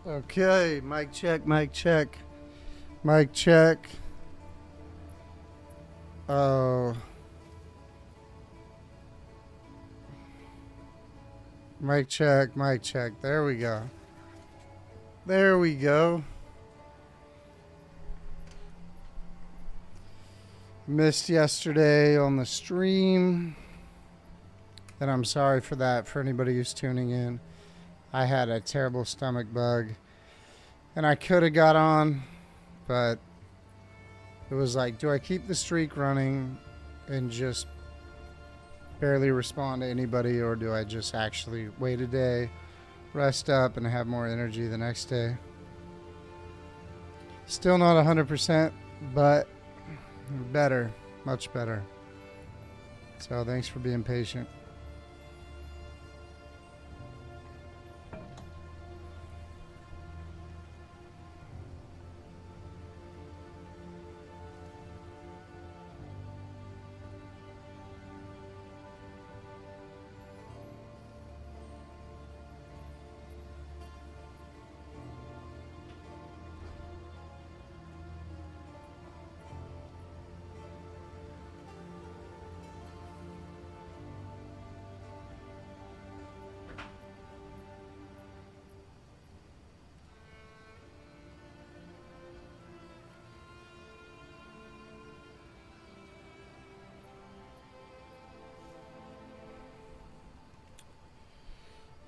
Okay, mic check, mic check, mic check. Oh. Mic check, mic check. There we go. There we go. Missed yesterday on the stream. And I'm sorry for that for anybody who's tuning in. I had a terrible stomach bug. And I could have got on, but it was like, do I keep the streak running and just barely respond to anybody, or do I just actually wait a day, rest up, and have more energy the next day? Still not 100%, but better, much better. So thanks for being patient.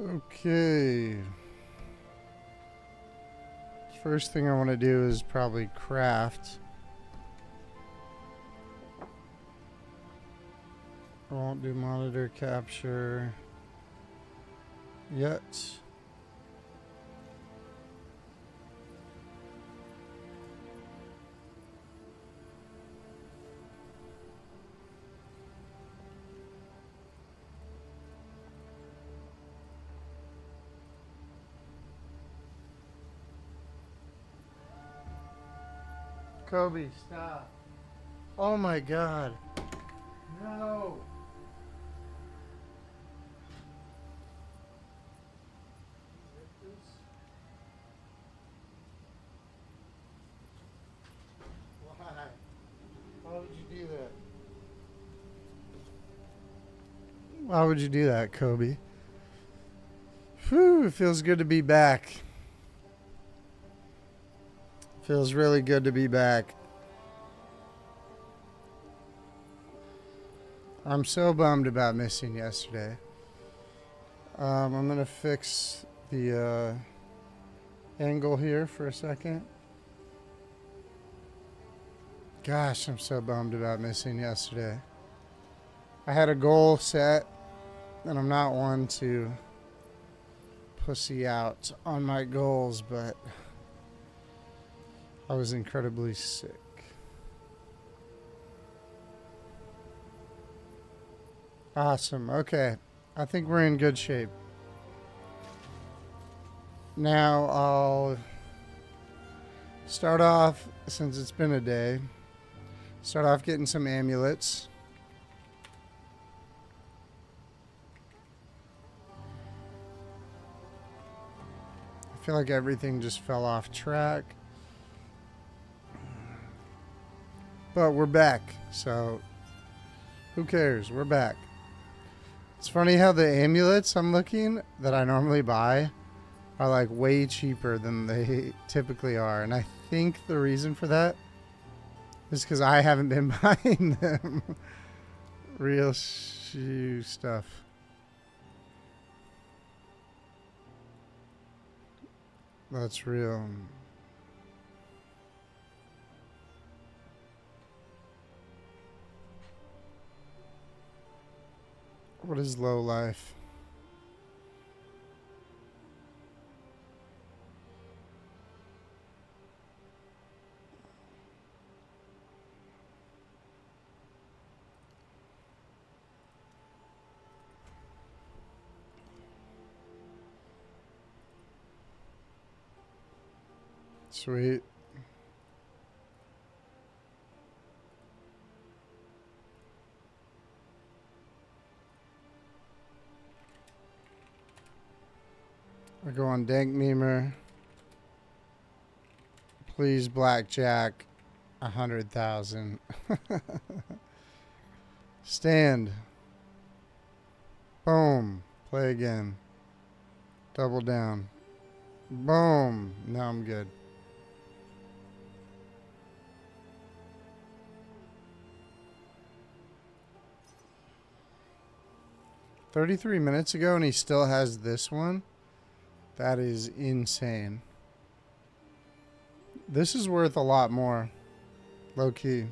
Okay. First thing I want to do is probably craft. I won't do monitor capture yet. Kobe, stop. Oh my God. No. Why? Why would you do that? Why would you do that, Kobe? Whew, it feels good to be back. Feels really good to be back. I'm so bummed about missing yesterday. I'm gonna fix the angle here for a second. Gosh, I'm so bummed about missing yesterday. I had a goal set, and I'm not one to pussy out on my goals, but I was incredibly sick. Awesome. Okay. I think we're in good shape. Now I'll start off, since it's been a day, start off getting some amulets. I feel like everything just fell off track. But we're back, so who cares? We're back. It's funny how the amulets I'm looking that I normally buy are like way cheaper than they typically are. And I think the reason for that is because I haven't been buying them. Real shoe stuff. That's real. What is low life? Sweet. I go on Dank Memer. Please, blackjack. 100,000. Stand. Boom. Play again. Double down. Boom. Now I'm good. $33 minutes ago and he still has this one? That is insane. This is worth a lot more. Low key.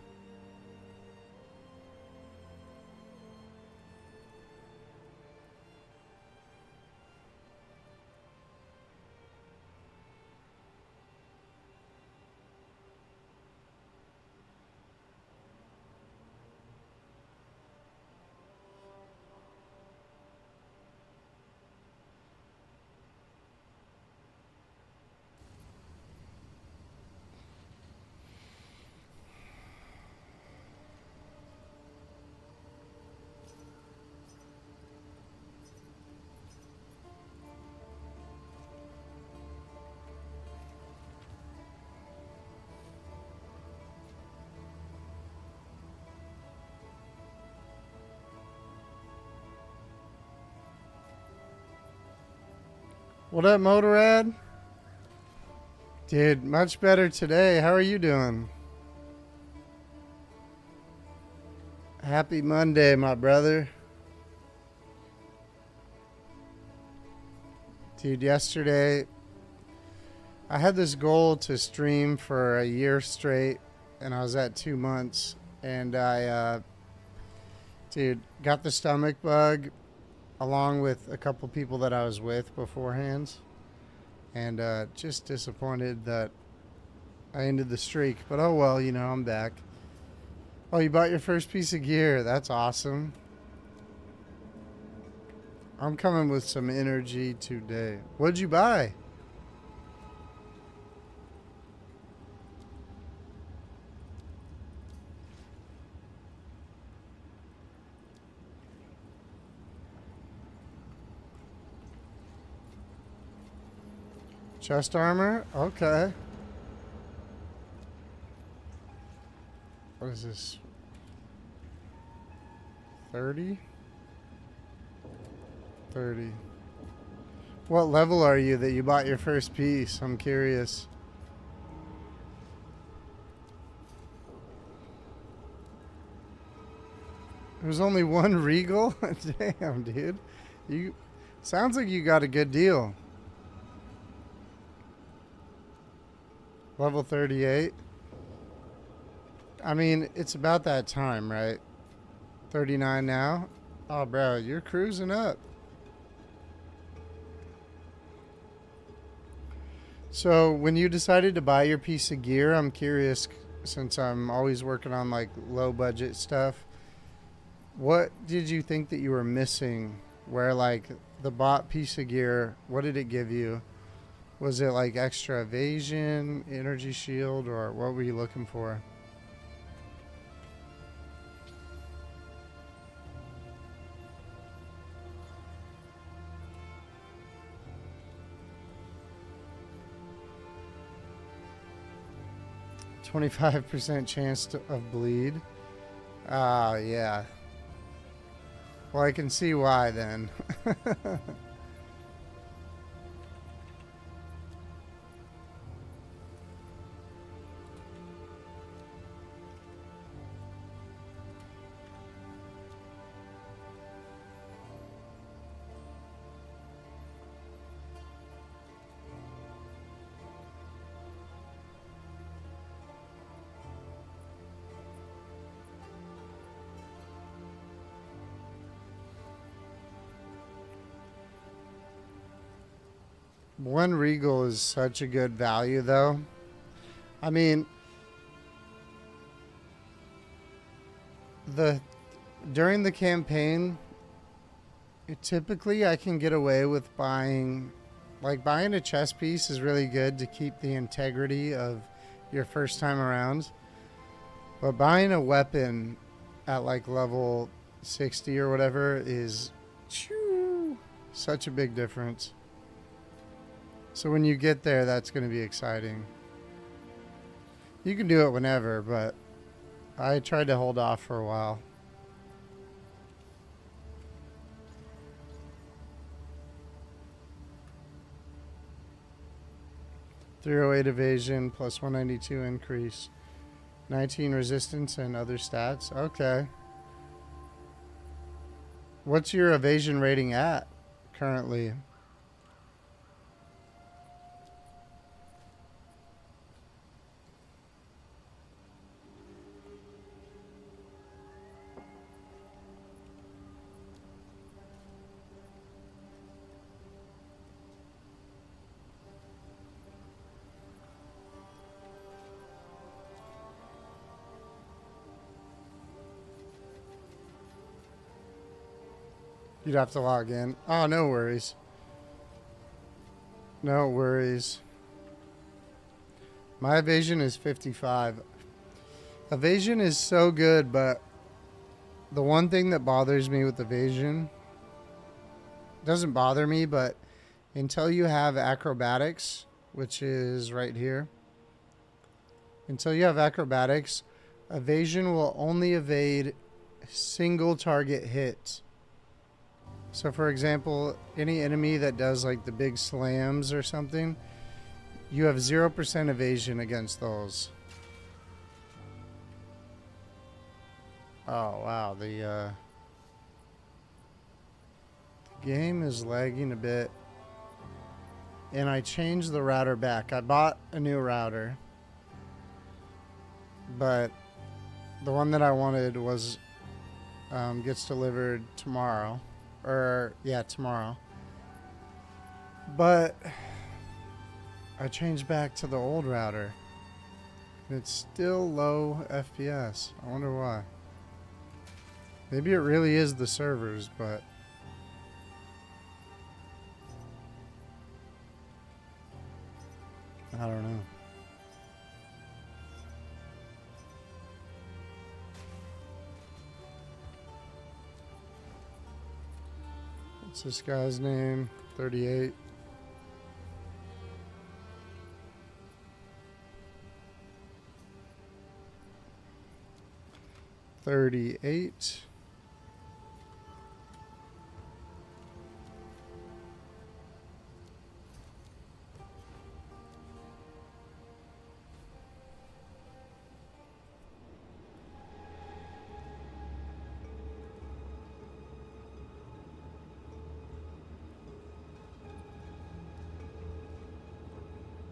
What up, Motorrad? Dude, much better today. How are you doing? Happy Monday, my brother. Dude, yesterday I had this goal to stream for a year straight, and I was at 2 months, and I dude, got the stomach bug along with a couple people that I was with beforehand, and just disappointed that I ended the streak. But oh well, you know, I'm back. Oh, you bought your first piece of gear. That's awesome. I'm coming with some energy today. What'd you buy? Chest armor? Okay. What is this? 30? 30. What level are you that you bought your first piece? I'm curious. There's only one Regal? Damn, dude. You sounds like you got a good deal. Level 38. I mean, it's about that time, right? 39 now? Oh, bro, you're cruising up. So, when you decided to buy your piece of gear, I'm curious, since I'm always working on like low budget stuff, what did you think that you were missing? Where like the bought piece of gear, what did it give you? Was it like extra evasion, energy shield, or what were you looking for? %25 chance of bleed. Ah, yeah. Well, I can see why then. One Regal is such a good value, though. I mean, during the campaign, typically I can get away with buying a chess piece is really good to keep the integrity of your first time around. But buying a weapon at like level 60 or whatever is such a big difference. So when you get there, that's going to be exciting. You can do it whenever, but I tried to hold off for a while. .308 evasion plus 192 increase. 19 resistance and other stats. Okay. What's your evasion rating at currently? You'd have to log in. Oh, no worries. No worries. My evasion is 55. Evasion is so good, but the one thing that bothers me with evasion doesn't bother me, but until you have acrobatics, which is right here, until you have acrobatics, evasion will only evade single target hits. So for example, any enemy that does like the big slams or something, you have 0% evasion against those. Oh wow, the game is lagging a bit. And I changed the router back. I bought a new router, but the one that I wanted was gets delivered tomorrow. Or, yeah, tomorrow. But I changed back to the old router. And it's still low FPS. I wonder why. Maybe it really is the servers, but I don't know. What's this guy's name? 38.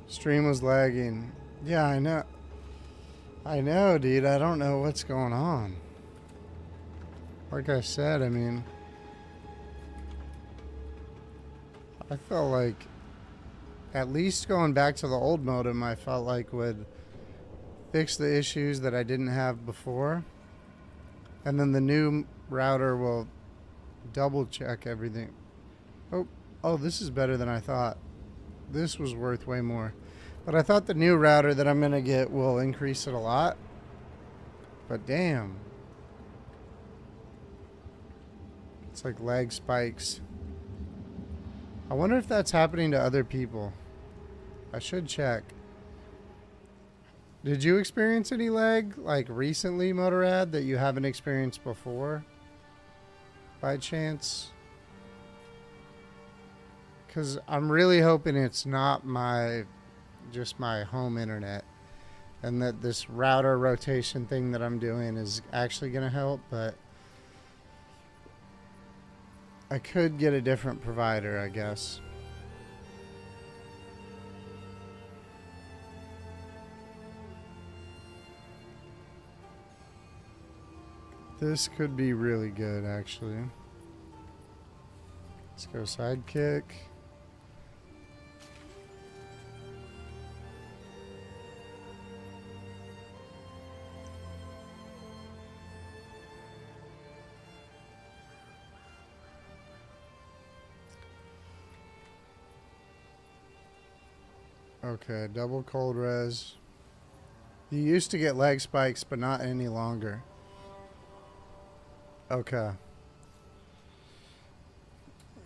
Stream was lagging. Yeah, I know. I know, dude. I don't know what's going on. Like I said, I mean, I felt like at least going back to the old modem, I felt like would fix the issues that I didn't have before. And then the new router will double check everything. Oh, this is better than I thought. This was worth way more. But I thought the new router that I'm going to get will increase it a lot. But damn. It's like lag spikes. I wonder if that's happening to other people. I should check. Did you experience any lag like recently, Motorrad, that you haven't experienced before? By chance? Because I'm really hoping it's not just my home internet, and that this router rotation thing that I'm doing is actually going to help, but I could get a different provider, I guess. This could be really good, actually. Let's go sidekick. Okay, double cold res. You used to get lag spikes, but not any longer. Okay.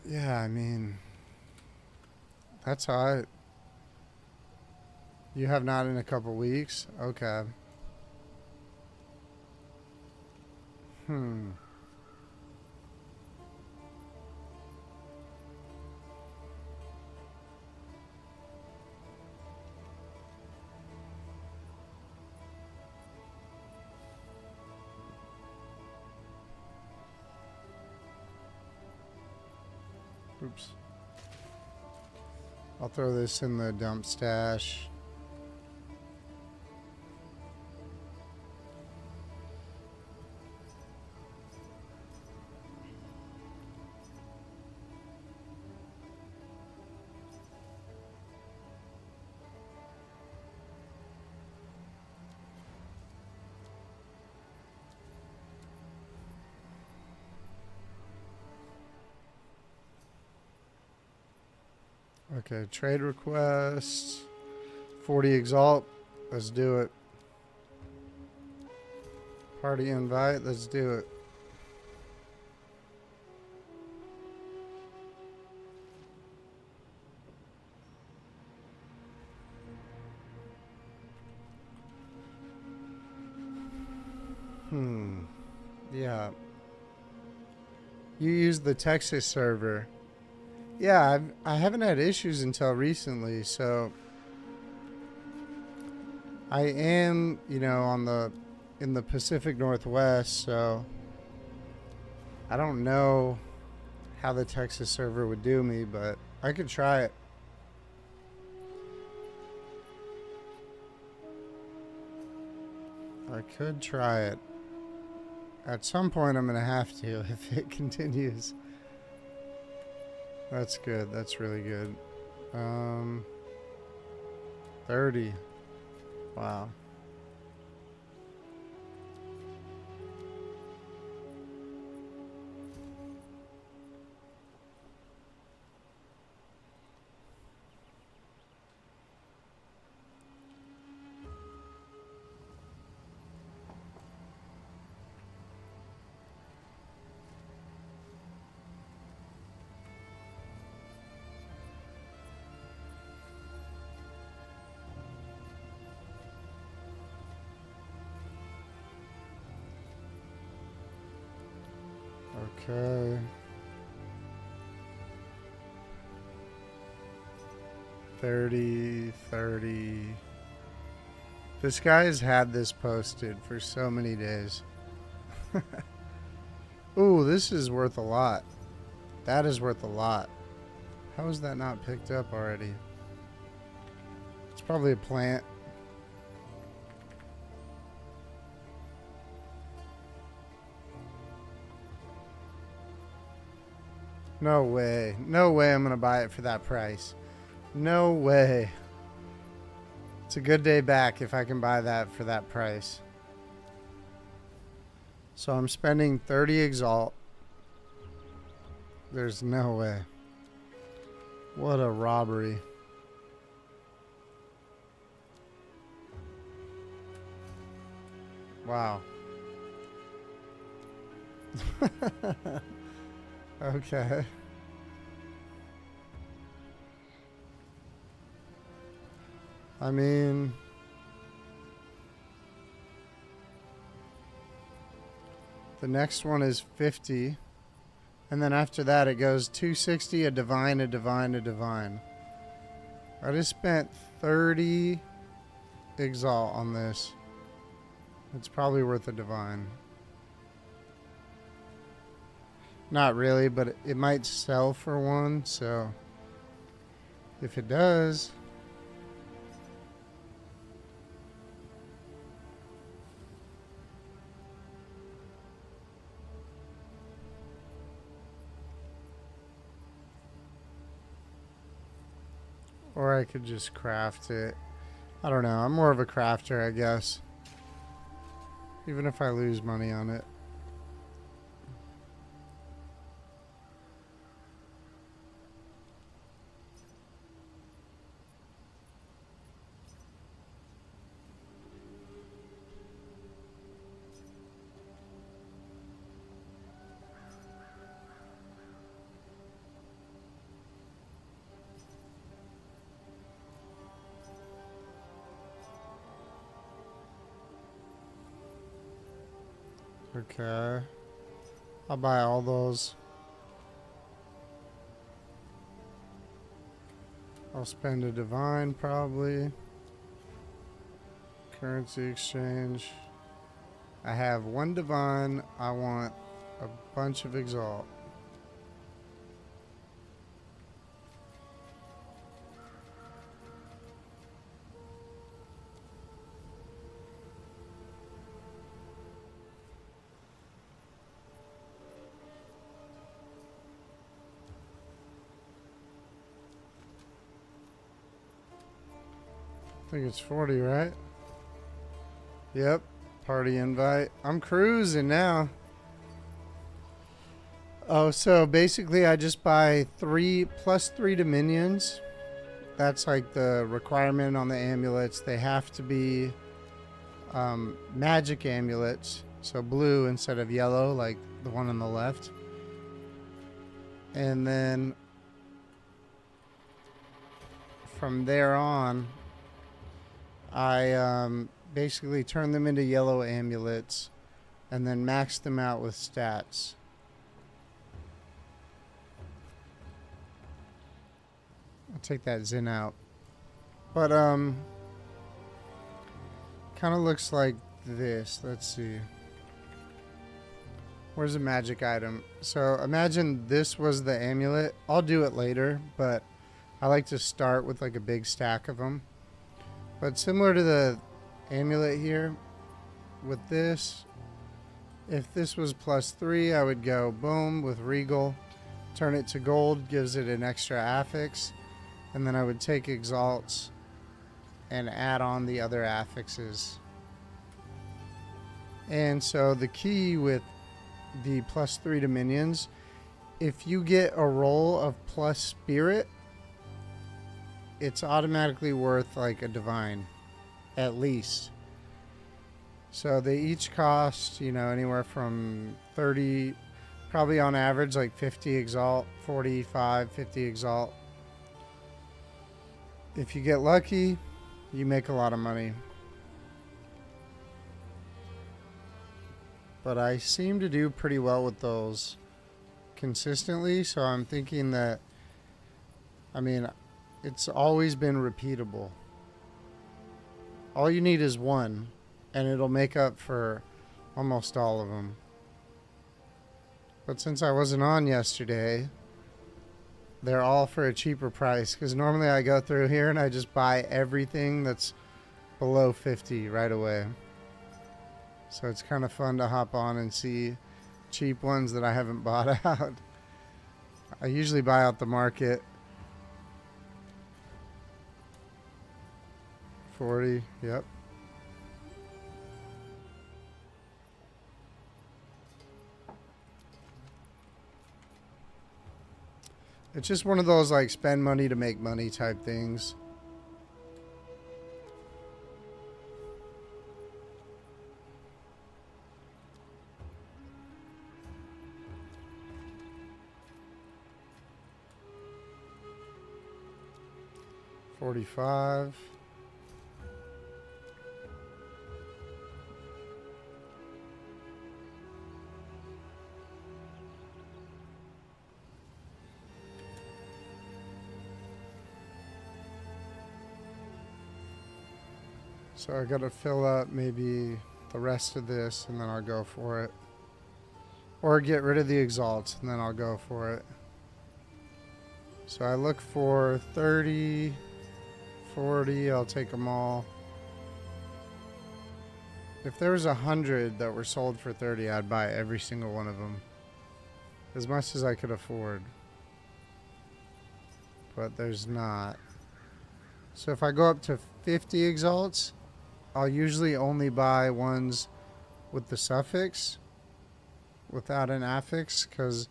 Yeah, I mean, that's how You have not in a couple weeks? Okay. Oops. I'll throw this in the dump stash. Okay, trade request. 40 exalt. Let's do it. Party invite. Let's do it. Yeah. You use the Texas server. Yeah, I haven't had issues until recently, so I am, you know, in the Pacific Northwest, so I don't know how the Texas server would do me, but I could try it. I could try it. At some point I'm going to have to if it continues. That's good. That's really good. 30. Wow. Okay. 30. This guy's had this posted for so many days. Ooh, this is worth a lot. That is worth a lot. How is that not picked up already? It's probably a plant. No way. No way I'm going to buy it for that price. No way. It's a good day back if I can buy that for that price. So I'm spending 30 exalt. There's no way. What a robbery. Wow. Okay. I mean, the next one is 50. And then after that it goes 260, a divine, a divine, a divine. I just spent 30 exalt on this. It's probably worth a divine. Not really, but it might sell for one, so if it does... Or I could just craft it. I don't know. I'm more of a crafter, I guess. Even if I lose money on it. Okay. I'll buy all those. I'll spend a divine probably. Currency exchange. I have one divine. I want a bunch of exalt. I think it's 40, right? Yep. Party invite. I'm cruising now. Oh, so basically I just buy 3 plus 3 dominions. That's like the requirement on the amulets. They have to be magic amulets. So blue instead of yellow, like the one on the left. And then from there on, I basically turn them into yellow amulets and then max them out with stats. I'll take that Zen out. But kind of looks like this. Let's see. Where's the magic item? So imagine this was the amulet. I'll do it later, but I like to start with like a big stack of them. But similar to the amulet here, with this, if this was plus 3, I would go boom with Reroll, turn it to gold, gives it an extra affix, and then I would take exalts and add on the other affixes. And so the key with the plus 3 dominions, if you get a roll of plus spirit, it's automatically worth like a divine, at least. So they each cost, you know, anywhere from 30, probably on average like 50 exalt, 45, 50 exalt. If you get lucky, you make a lot of money. But I seem to do pretty well with those consistently, so I'm thinking that, I mean, it's always been repeatable. All you need is one, and it'll make up for almost all of them. But since I wasn't on yesterday, they're all for a cheaper price, because normally I go through here and I just buy everything that's below 50 right away. So it's kind of fun to hop on and see cheap ones that I haven't bought out. I usually buy out the market. 40, yep. It's just one of those like spend money to make money type things. $45. So I gotta fill up maybe the rest of this and then I'll go for it. Or get rid of the exalts and then I'll go for it. So I look for 30, 40, I'll take them all. If there was 100 that were sold for 30, I'd buy every single one of them. As much as I could afford. But there's not. So if I go up to 50 exalts, I'll usually only buy ones with the suffix without an affix, because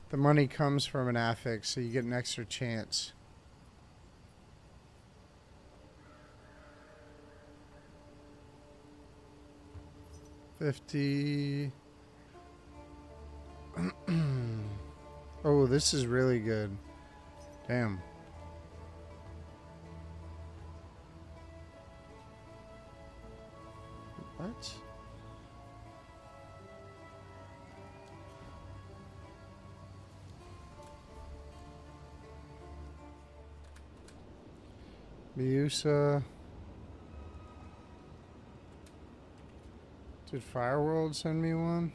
the money comes from an affix, so you get an extra chance. $50. Oh, this is really good. Damn. What? Miusa. Did Fireworld send me one?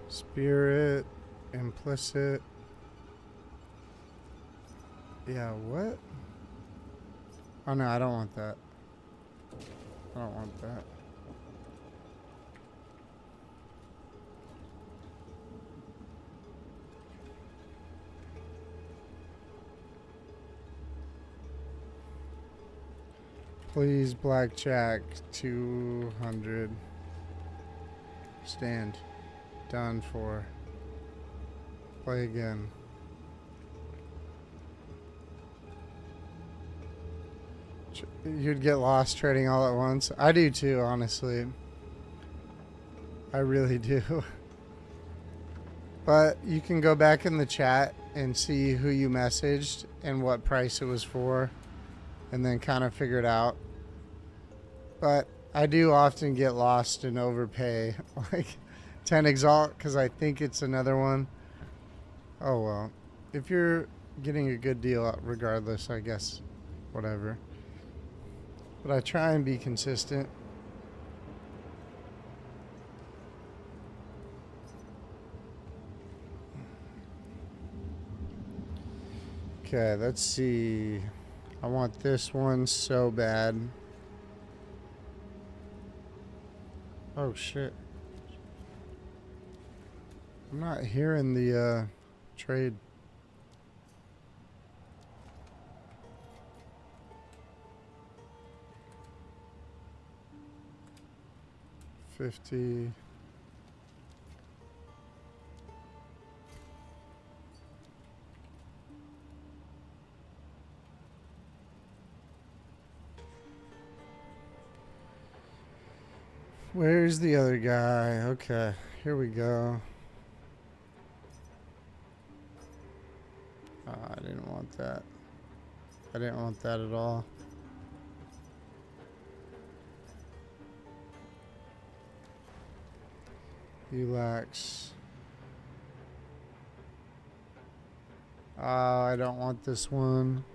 Spirit, implicit. Yeah, what? Oh no, I don't want that. I don't want that. Please, blackjack, 200. Stand. Done for. Play again. You'd get lost trading all at once. I do too, honestly. I really do. But you can go back in the chat and see who you messaged and what price it was for, and then kind of figure it out. But I do often get lost and overpay, like 10 Exalt, because I think it's another one. Oh well. If you're getting a good deal regardless, I guess, whatever. But I try and be consistent. Okay, let's see. I want this one so bad. Oh shit. I'm not hearing the trade. $50. Where's the other guy? Okay, here we go. I didn't want that. I didn't want that at all. Relax. I don't want this one.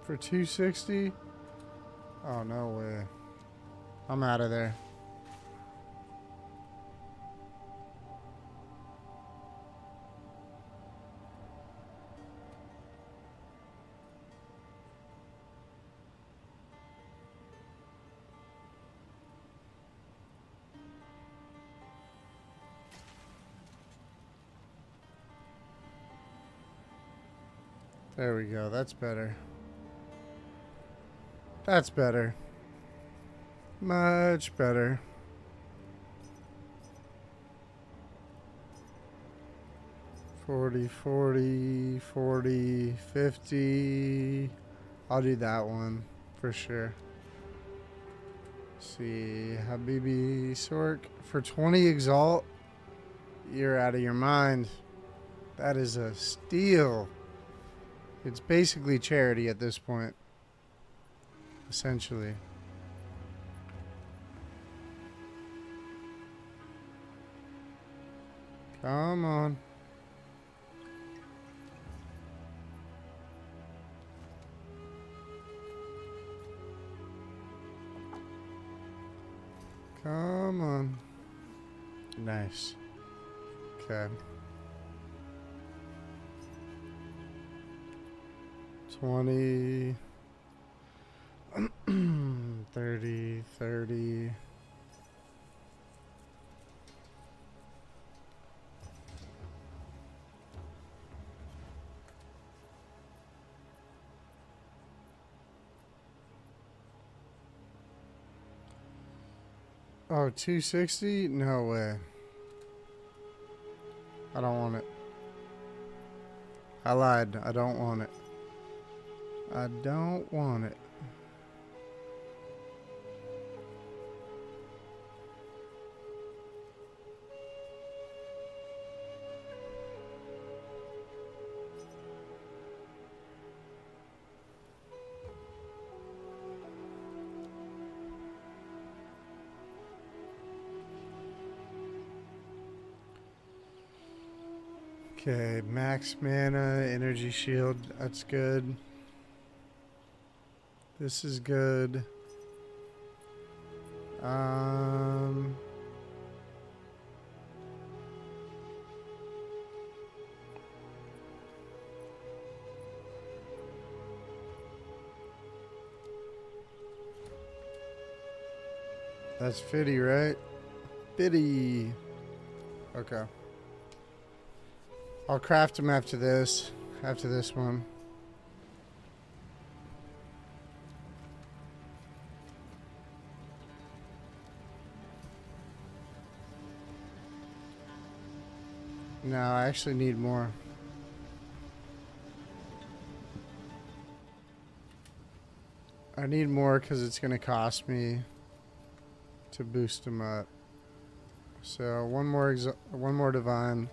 For 260? Oh, no way. I'm out of there. There we go. That's better. That's better. Much better. $40, $40, $40, $50. I'll do that one for sure. Let's see, Habibi Sork for 20 Exalt. You're out of your mind. That is a steal. It's basically charity at this point. Essentially. Come on. Come on. Nice. Okay. 20, 30, 30. Oh, 260? No way. I don't want it. I lied. I don't want it. I don't want it. Okay, max mana, energy shield, that's good. This is good. That's 50, right? 50. Okay. I'll craft them after this one. No, I actually need more. I need more because it's going to cost me to boost them up. So one more divine.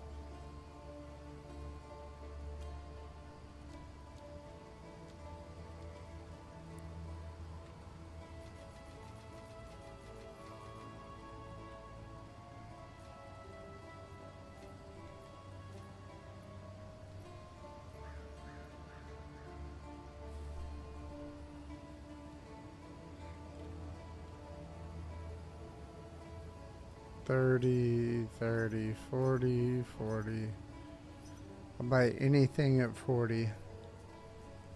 $30, $30, $40, $40. I'll buy anything at 40.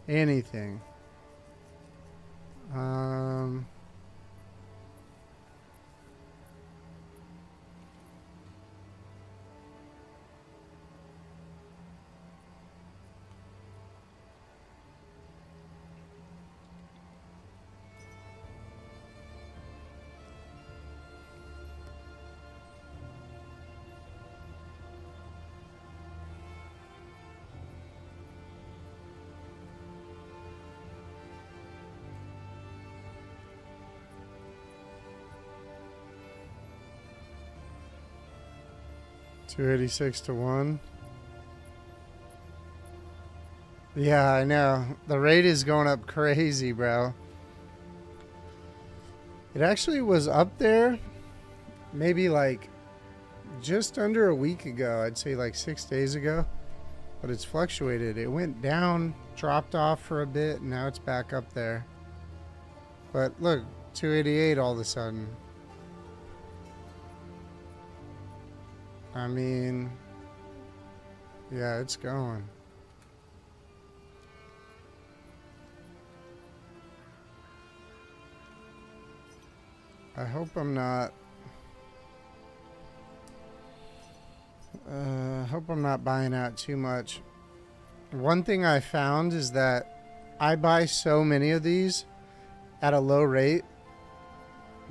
Anything. 286 to 1. Yeah, I know. The rate is going up crazy, bro. It actually was up there maybe like just under a week ago. I'd say like 6 days ago. But it's fluctuated. It went down, dropped off for a bit, and now it's back up there. But look, 288 all of a sudden. I mean, yeah, it's going. I hope I'm not buying out too much. One thing I found is that I buy so many of these at a low rate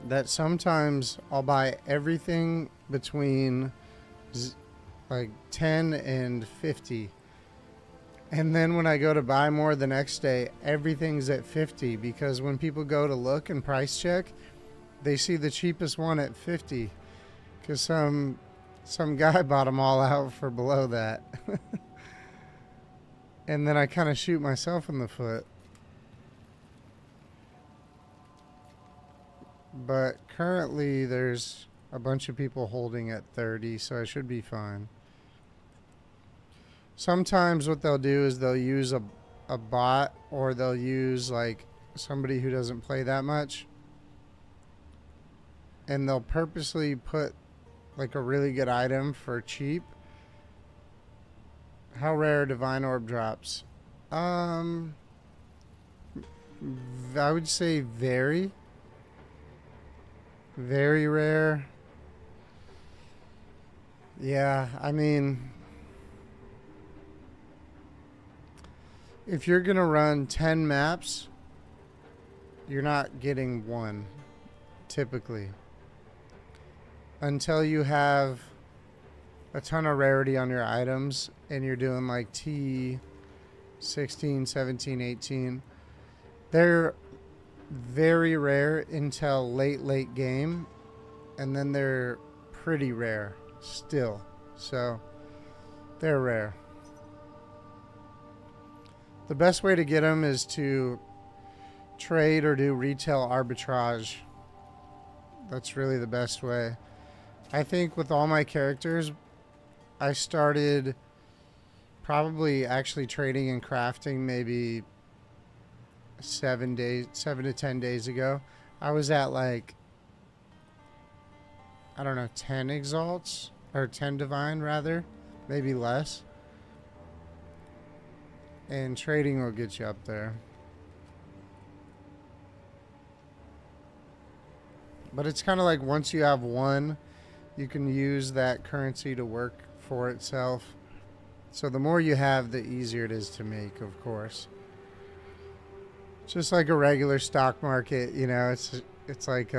that sometimes I'll buy everything between like 10 and 50. And then when I go to buy more the next day, everything's at 50, because when people go to look and price check, they see the cheapest one at 50 because some guy bought them all out for below that. And then I kind of shoot myself in the foot. But currently there's a bunch of people holding at 30, so I should be fine. Sometimes what they'll do is they'll use a bot, or they'll use like somebody who doesn't play that much, and they'll purposely put like a really good item for cheap. How rare Divine Orb drops? I would say very, very rare. Yeah, I mean, if you're going to run 10 maps, you're not getting one, typically. Until you have a ton of rarity on your items and you're doing like T 16, 17, 18. They're very rare until late game, and then they're pretty rare still. So they're rare. The best way to get them is to trade or do retail arbitrage. That's really the best way. I think with all my characters, I started probably actually trading and crafting maybe 7 to 10 days ago. I was at like, I don't know, 10 exalts or 10 divine rather, maybe less. And trading will get you up there. But it's kind of like once you have one, you can use that currency to work for itself. So the more you have, the easier it is to make, of course. Just like a regular stock market, you know, it's like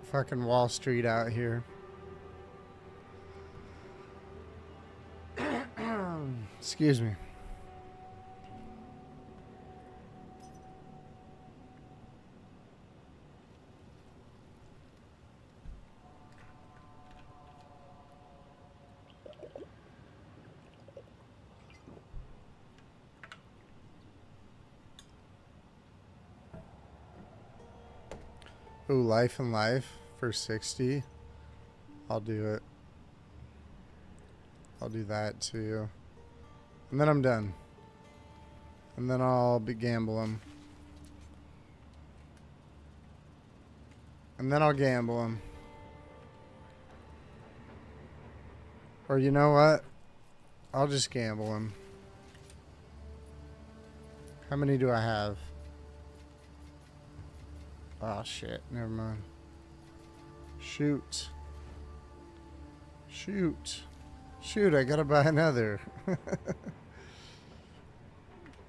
fucking Wall Street out here. Excuse me. Ooh, life and life for 60. I'll do it. I'll do that too. And then I'm done. And then I'll be gambling. And then I'll gamble them. Or you know what? I'll just gamble them. How many do I have? Oh shit, never mind. Shoot. Shoot. Shoot, I gotta buy another.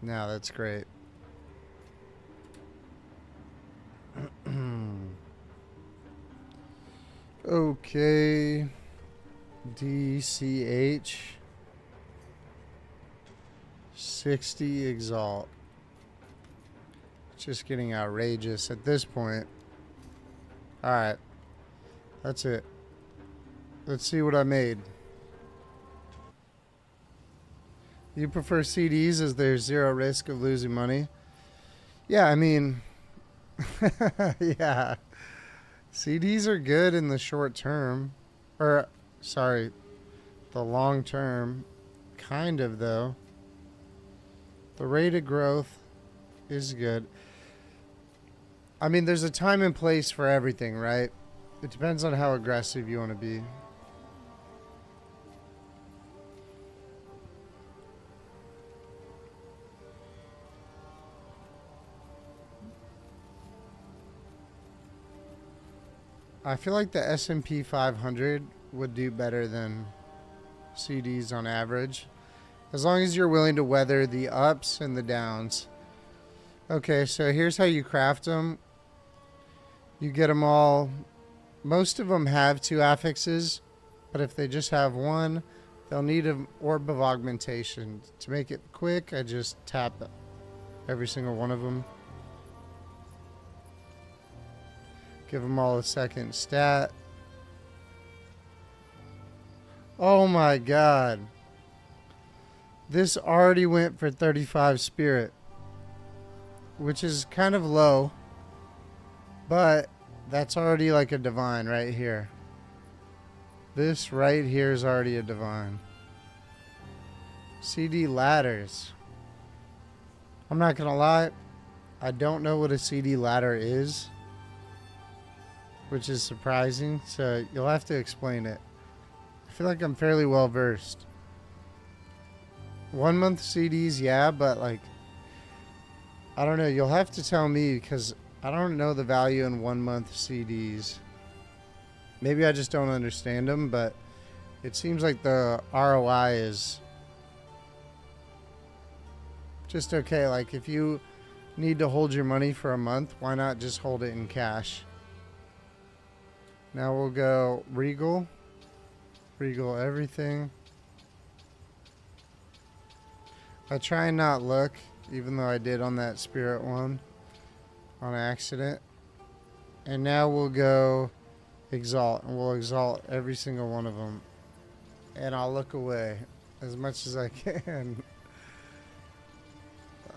No, that's great. Okay. DCH. 60 exalt. Just getting outrageous at this point. Alright. That's it. Let's see what I made. You prefer CDs as there's zero risk of losing money? Yeah, I mean... yeah. CDs are good in the short term. Or, sorry, the long term. Kind of, though. The rate of growth is good. I mean, there's a time and place for everything, right? It depends on how aggressive you want to be. I feel like the S&P 500 would do better than CDs on average. As long as you're willing to weather the ups and the downs. Okay, so here's how you craft them. You get them all. Most of them have 2 affixes, but if they just have 1, they'll need an orb of augmentation. To make it quick, I just tap every single one of them. Give them all a second stat. Oh my god. This already went for 35 spirit, which is kind of low, but that's already like a divine right here. This right here is already a divine. CD ladders. I'm not gonna lie, I don't know what a CD ladder is, which is surprising, so you'll have to explain it. I feel like I'm fairly well versed. 1 month CDs, yeah, but like I don't know. You'll have to tell me because I don't know the value in 1 month CDs. Maybe I just don't understand them, but it seems like the ROI is just okay. Like if you need to hold your money for a month, why not just hold it in cash? Now we'll go Reroll. Reroll everything. I try and not look, even though I did on that spirit one on accident. And now we'll go Exalt, and we'll exalt every single one of them. And I'll look away as much as I can.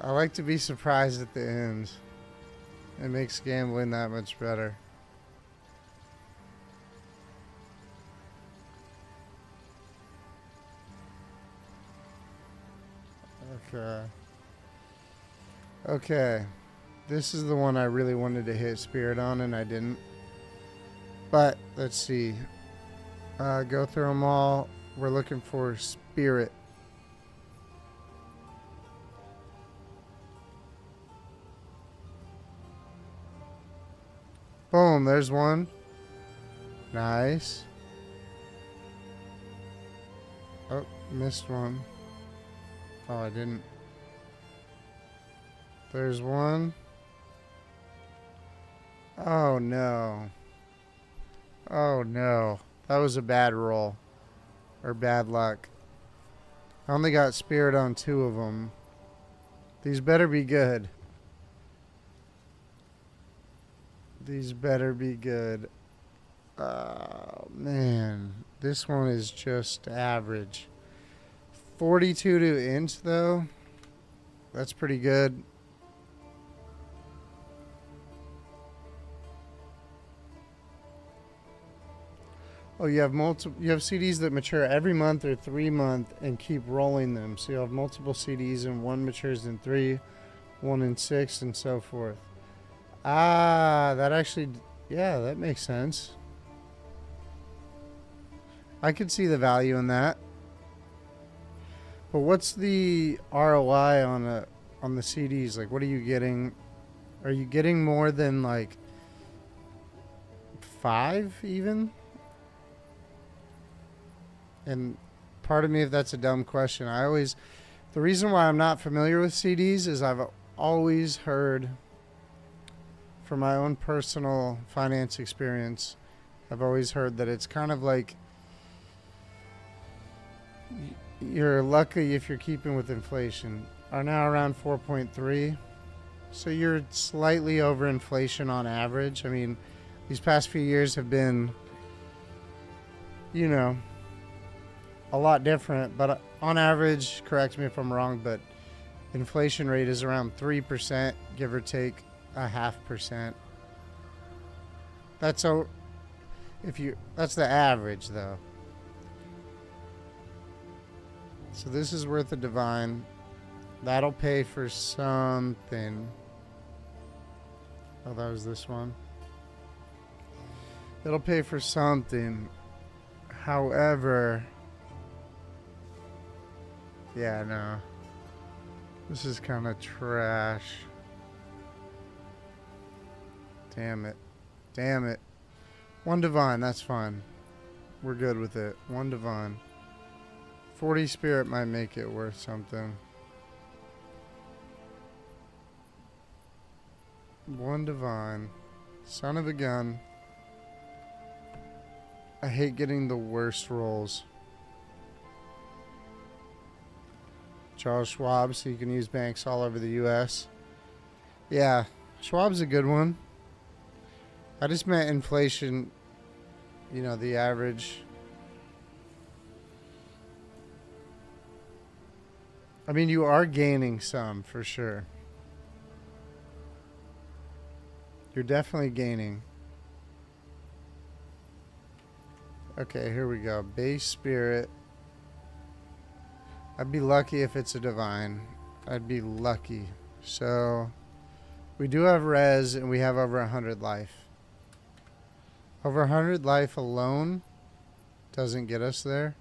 I like to be surprised at the end. It makes gambling that much better. Okay. Okay. This is the one I really wanted to hit spirit on and I didn't. But let's see. Go through them all. We're looking for spirit. Boom, there's one. Nice. Oh, missed one. Oh, I didn't. There's one. Oh, no. Oh, no. That was a bad roll. Or bad luck. I only got spirit on 2 of them. These better be good. These better be good. Oh, man. This one is just average. 42 to inch, though. That's pretty good. Oh, you have CDs that mature every month or 3 month and keep rolling them. So you have multiple CDs and one matures in 3, one in 6, and so forth. Ah, that actually, yeah, that makes sense. I could see the value in that. But what's the ROI on the CDs? Like, what are you getting? Are you getting more than like 5 even? And part of me, if that's a dumb question, the reason why I'm not familiar with CDs is I've always heard, from my own personal finance experience, I've always heard that it's kind of like you're lucky if you're keeping with inflation. Are now around 4.3. So you're slightly over inflation on average. I mean, these past few years have been, you know, a lot different, but on average, correct me if I'm wrong, but inflation rate is around 3%, give or take a 0.5%. That's the average though. So this is worth a divine. That'll pay for something. Oh, that was this one. It'll pay for something. However, yeah, no. This is kind of trash. Damn it. Damn it. 1 divine, that's fine. We're good with it. 1 divine. 40 spirit might make it worth something. 1 divine. Son of a gun. I hate getting the worst rolls. Charles Schwab, so you can use banks all over the U.S. Yeah, Schwab's a good one. I just meant inflation, you know, the average. I mean, you are gaining some, for sure. You're definitely gaining. Okay, here we go. Base spirit. I'd be lucky if it's a divine. I'd be lucky. So, we do have res, and we have over 100 life. Over 100 life alone doesn't get us there.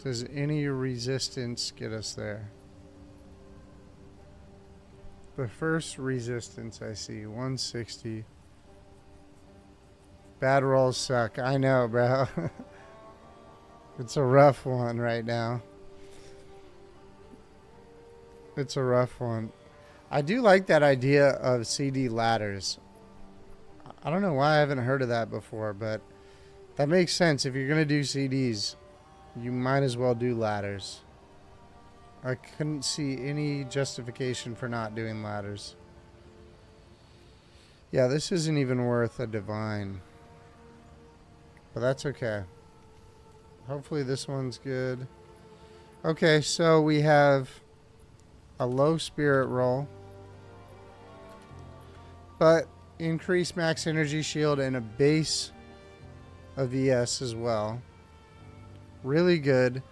Does any resistance get us there? The first resistance I see, 160. Bad rolls suck. I know, bro. It's a rough one right now. It's a rough one. I do like that idea of CD ladders. I don't know why I haven't heard of that before, but that makes sense. If you're going to do CDs, you might as well do ladders. I couldn't see any justification for not doing ladders. Yeah, this isn't even worth a divine. But that's okay. Hopefully this one's good. Okay, so we have a low spirit roll, but increased max energy shield and a base of ES as well. Really good.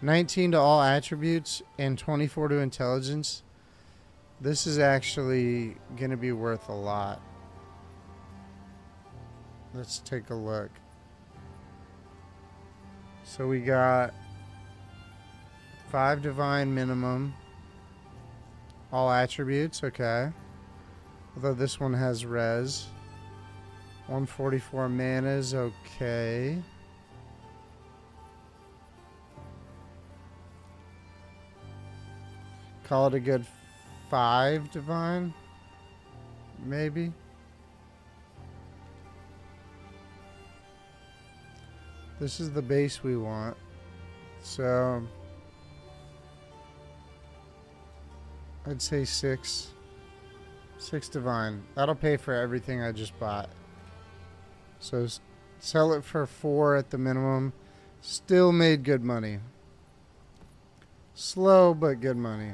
19 to all attributes and 24 to intelligence. This is actually going to be worth a lot. Let's take a look. So we got 5 divine minimum. All attributes, okay. Although this one has res. 144 mana is okay. Call it a good 5 divine. Maybe. This is the base we want. So I'd say 6. 6 divine. That'll pay for everything I just bought. So sell it for 4 at the minimum. Still made good money. Slow but good money.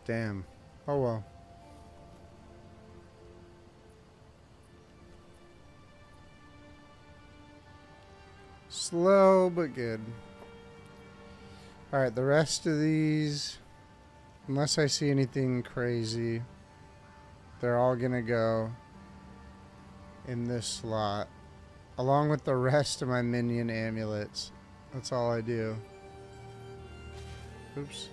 Damn. Oh well. Slow but good. Alright, the rest of these, unless I see anything crazy, they're all gonna go in this slot, along with the rest of my minion amulets. That's all I do. Oops.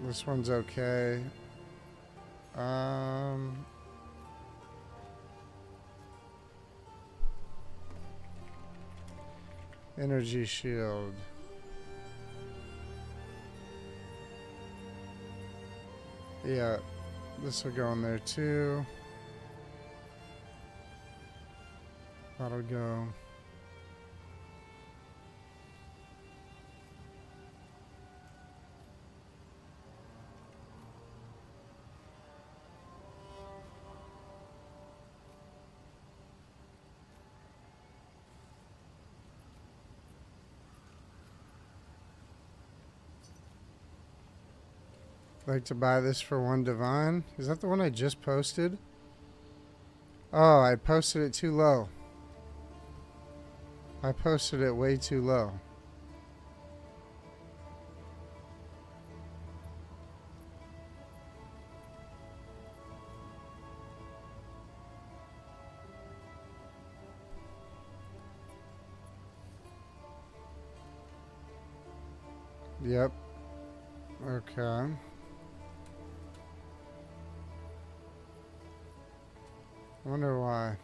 This one's okay. Energy shield. Yeah, this will go in there too. That'll go. Like to buy this for 1 divine. Is that the one I just posted? Oh, I posted it too low. I posted it way too low. Yep. Okay. Wonder why.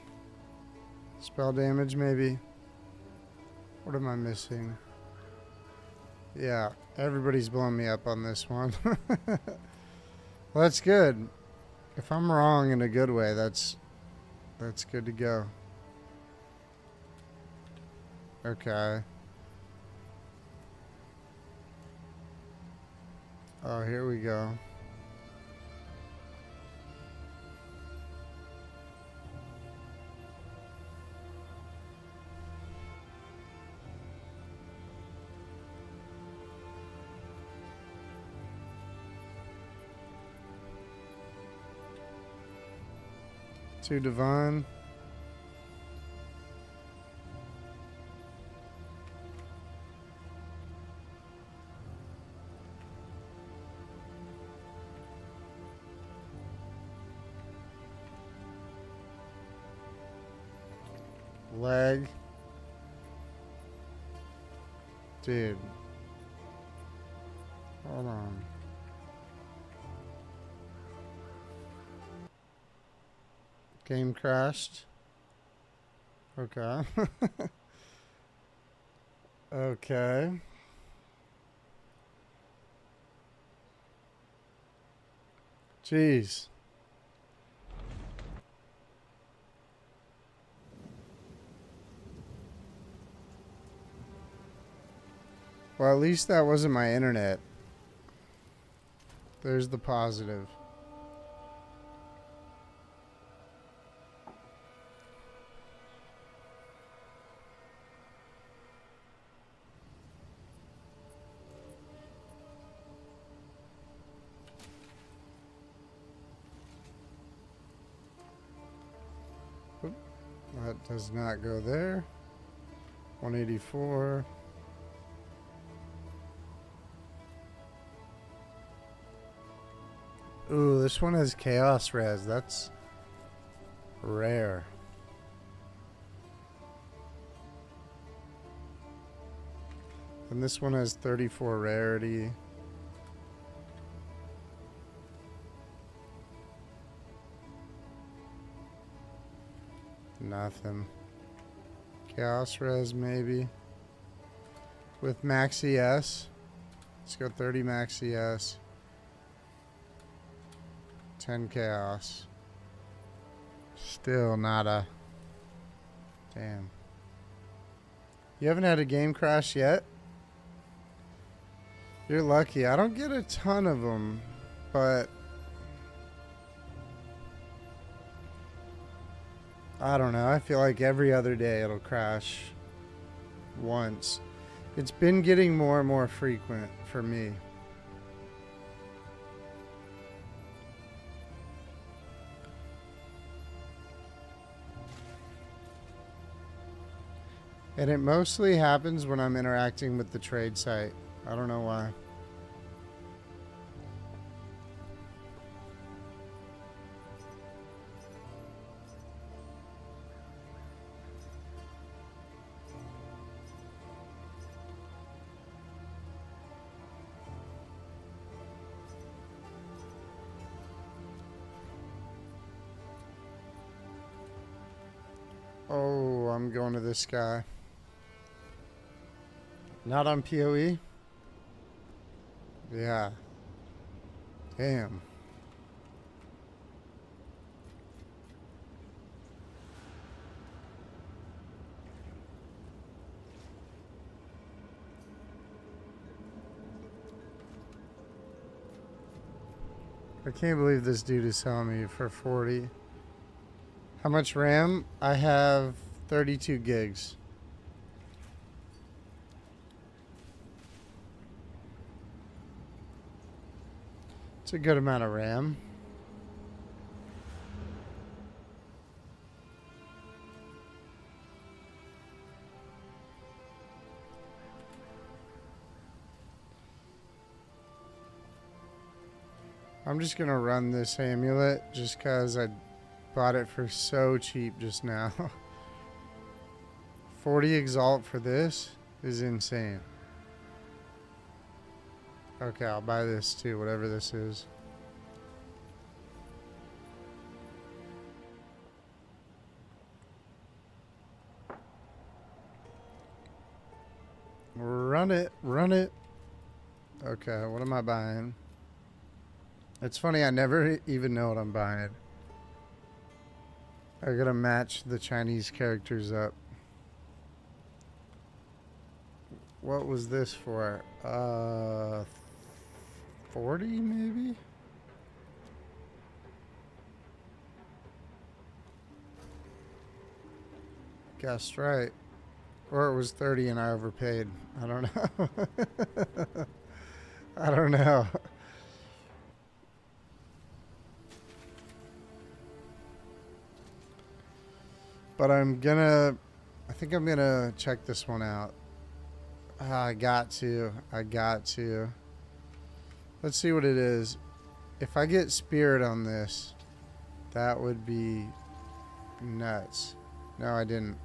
Spell damage, maybe. What am I missing? Yeah, everybody's blowing me up on this one. Well, that's good. If I'm wrong in a good way, that's good to go. Okay. Oh, here we go. Two divine. Leg. Dude. Hold on. Game crashed. Okay. Okay. Jeez. Well, at least that wasn't my internet. There's the positive. Oop, that does not go there. 184. Ooh, this one has chaos res. That's rare. And this one has 34 rarity. Nothing. Chaos res maybe. With max ES. Let's go 30 max ES. 10 chaos. Still not a... Damn. You haven't had a game crash yet? You're lucky. I don't get a ton of them, but... I don't know. I feel like every other day it'll crash once. It's been getting more and more frequent for me. And it mostly happens when I'm interacting with the trade site. I don't know why. Oh, I'm going to this guy. Not on PoE? Yeah. Damn. I can't believe this dude is selling me for 40. How much RAM? I have 32 gigs. It's a good amount of RAM. I'm just gonna run this amulet just cause I bought it for so cheap just now. 40 exalt for this is insane. Okay, I'll buy this too, whatever this is. Run it, run it. Okay, what am I buying? It's funny, I never even know what I'm buying. I gotta match the Chinese characters up. What was this for? 40 maybe? Guessed right. Or it was 30 and I overpaid. I don't know. I don't know. But I think I'm gonna check this one out. I got to. Let's see what it is. If I get Spirit on this, that would be nuts. No, I didn't.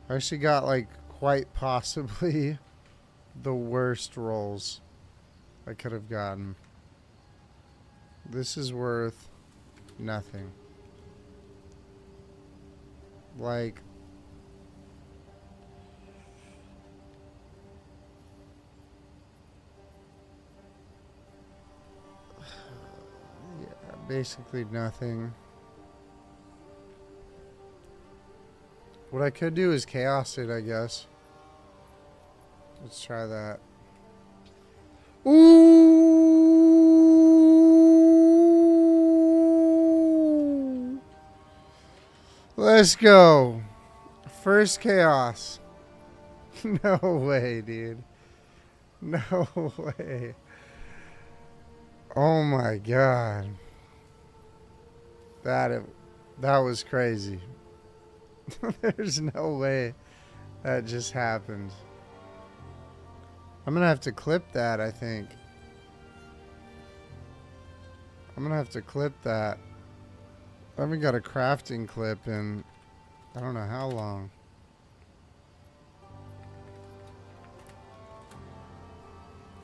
I actually got like quite possibly the worst rolls I could have gotten. This is worth nothing. Like, yeah, basically nothing. What I could do is chaos it, I guess. Let's try that. Ooh! Let's go. First chaos. No way, dude. No way. Oh my god. That was crazy. There's no way that just happened. I'm gonna have to clip that, I think. I'm gonna have to clip that. I haven't got a crafting clip in I don't know how long.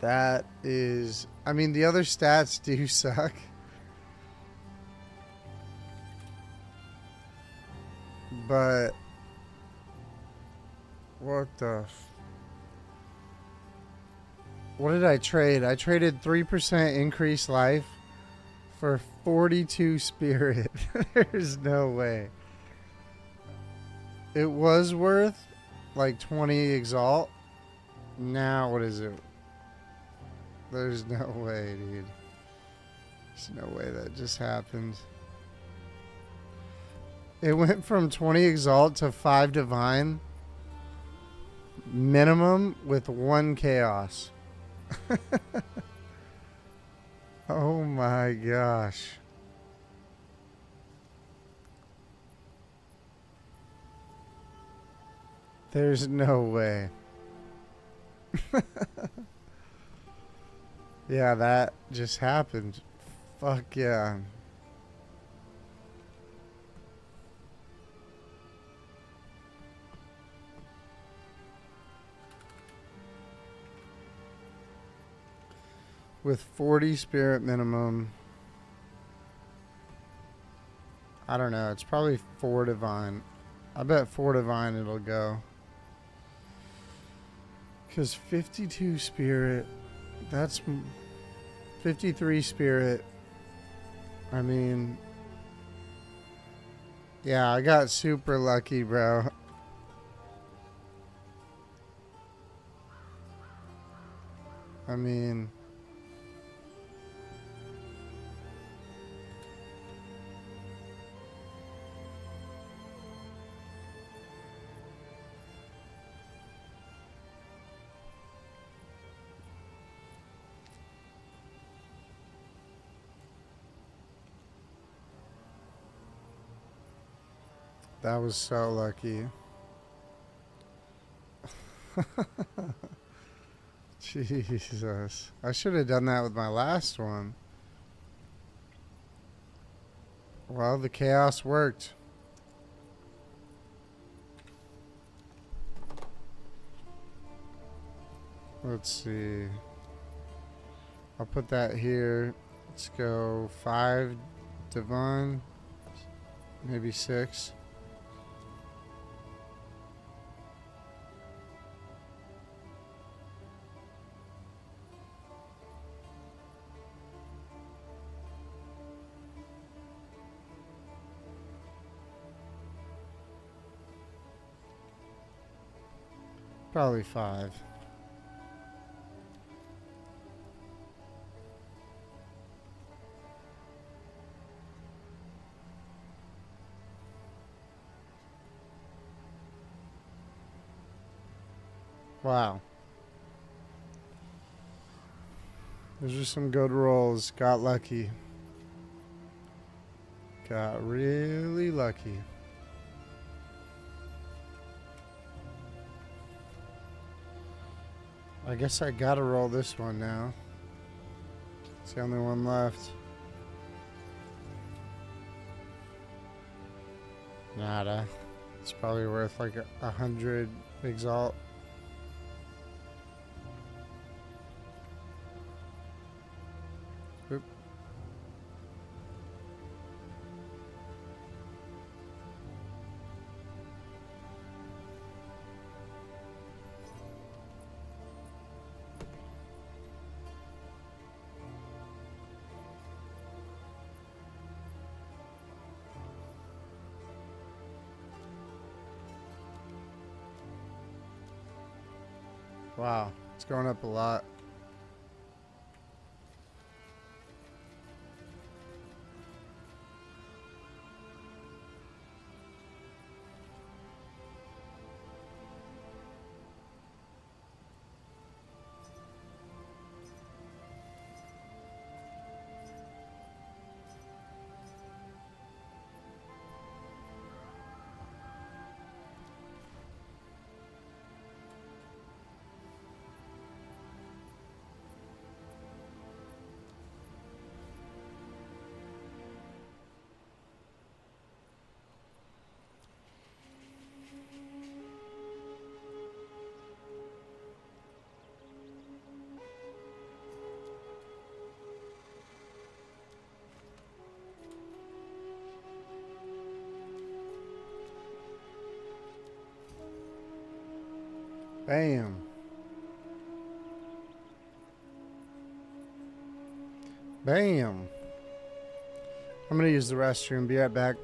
That is... I mean, the other stats do suck. But... what the... what did I trade? I traded 3% increased life for 42 spirit. There's no way. It was worth like 20 exalt. Now what is it? There's no way, dude. There's no way that just happened. It went from 20 exalt to 5 divine minimum with 1 chaos. Oh my gosh. There's no way. Yeah, that just happened. Fuck yeah. With 40 spirit minimum. I don't know. It's probably 4 divine. I bet 4 divine it'll go. Because 52 spirit, that's 53 spirit. I mean, yeah, I got super lucky, bro. I mean, that was so lucky. Jesus. I should have done that with my last one. Well, the chaos worked. Let's see. I'll put that here. Let's go 5 divine. Maybe 6. Probably 5. Wow. Those are some good rolls. Got lucky. Got really lucky. I guess I gotta roll this one now. It's the only one left. Nada. It's probably worth like 100 exalt. Oop. Wow, it's going up a lot. Bam. Bam. I'm going to use the restroom. Be right back.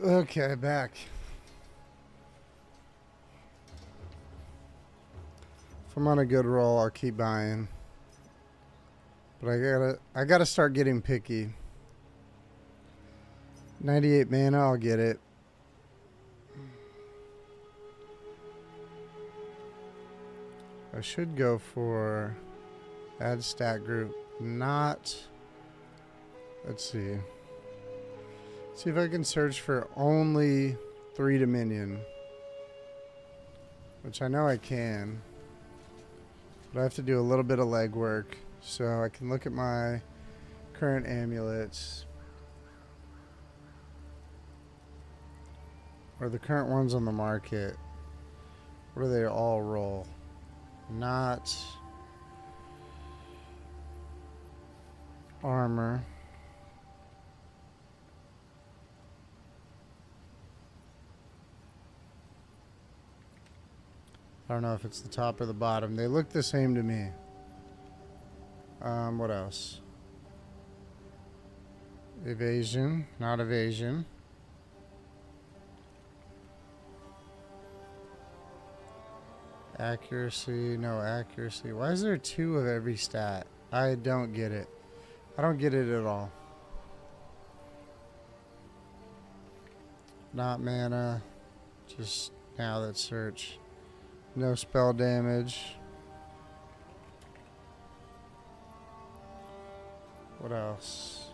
Okay, back. If I'm on a good roll, I'll keep buying. But I gotta start getting picky. 98 mana, I'll get it. I should go for add stat group. Not. Let's see. See if I can search for only 3 Dominion. Which I know I can. But I have to do a little bit of legwork. So I can look at my current amulets. Or the current ones on the market. What do they all roll? Not. armor. I don't know if it's the top or the bottom. They look the same to me. What else? Evasion, not evasion. Accuracy, no accuracy. Why is there 2 of every stat? I don't get it. I don't get it at all. Not mana. Just now that search. No spell damage. What else?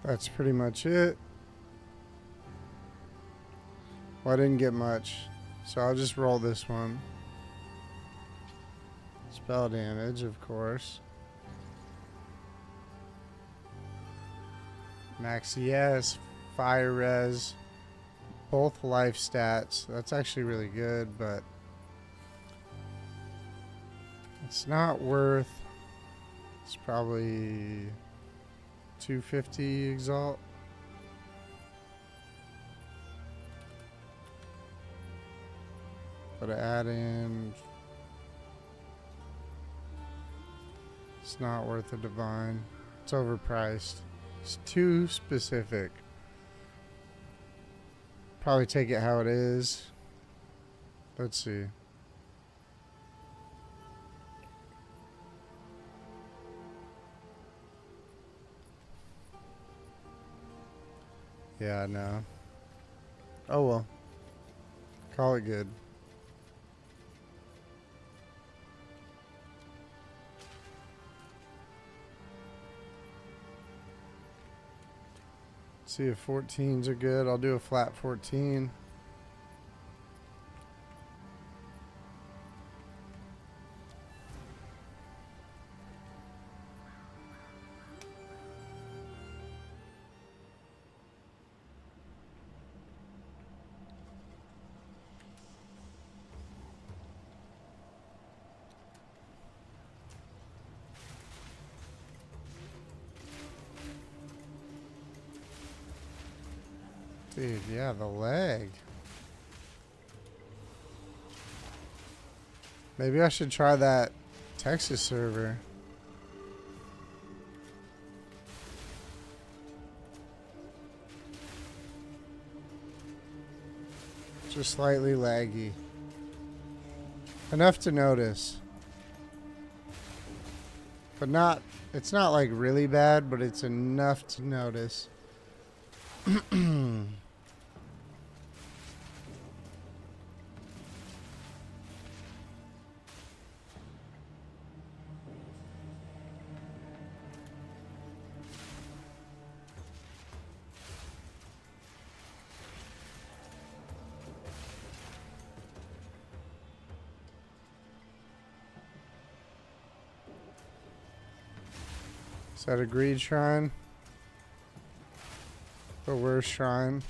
That's pretty much it. Well, I didn't get much, so I'll just roll this one. Spell damage, of course. Max ES, fire res, both life stats. That's actually really good, but it's not worth. It's probably 250 exalt. But to add in, it's not worth a divine. It's overpriced. It's too specific. Probably take it how it is. Let's see. Yeah, no. Oh well. Call it good. See if 14s are good. I'll do a flat 14. Dude, yeah, the leg. Maybe I should try that Texas server. Just slightly laggy. Enough to notice. But not, it's not like really bad, but it's enough to notice. Is that a greed shrine? The worst shrine.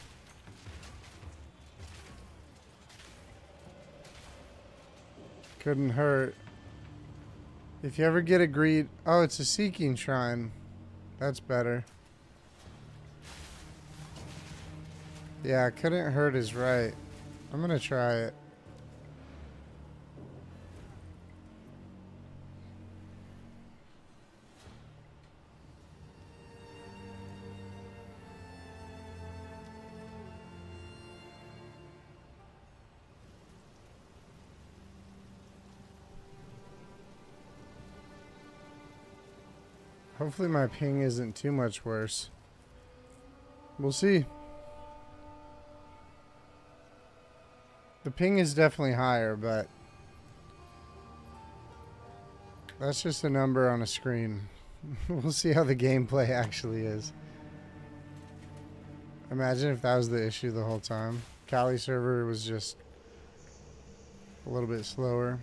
Couldn't hurt. If you ever get a greed... Oh, it's a seeking shrine. That's better. Yeah, couldn't hurt is right. I'm gonna try it. Hopefully my ping isn't too much worse. We'll see. The ping is definitely higher, but That's just a number on a screen. We'll see how the gameplay actually is. Imagine if that was the issue the whole time. Kali server was just a little bit slower.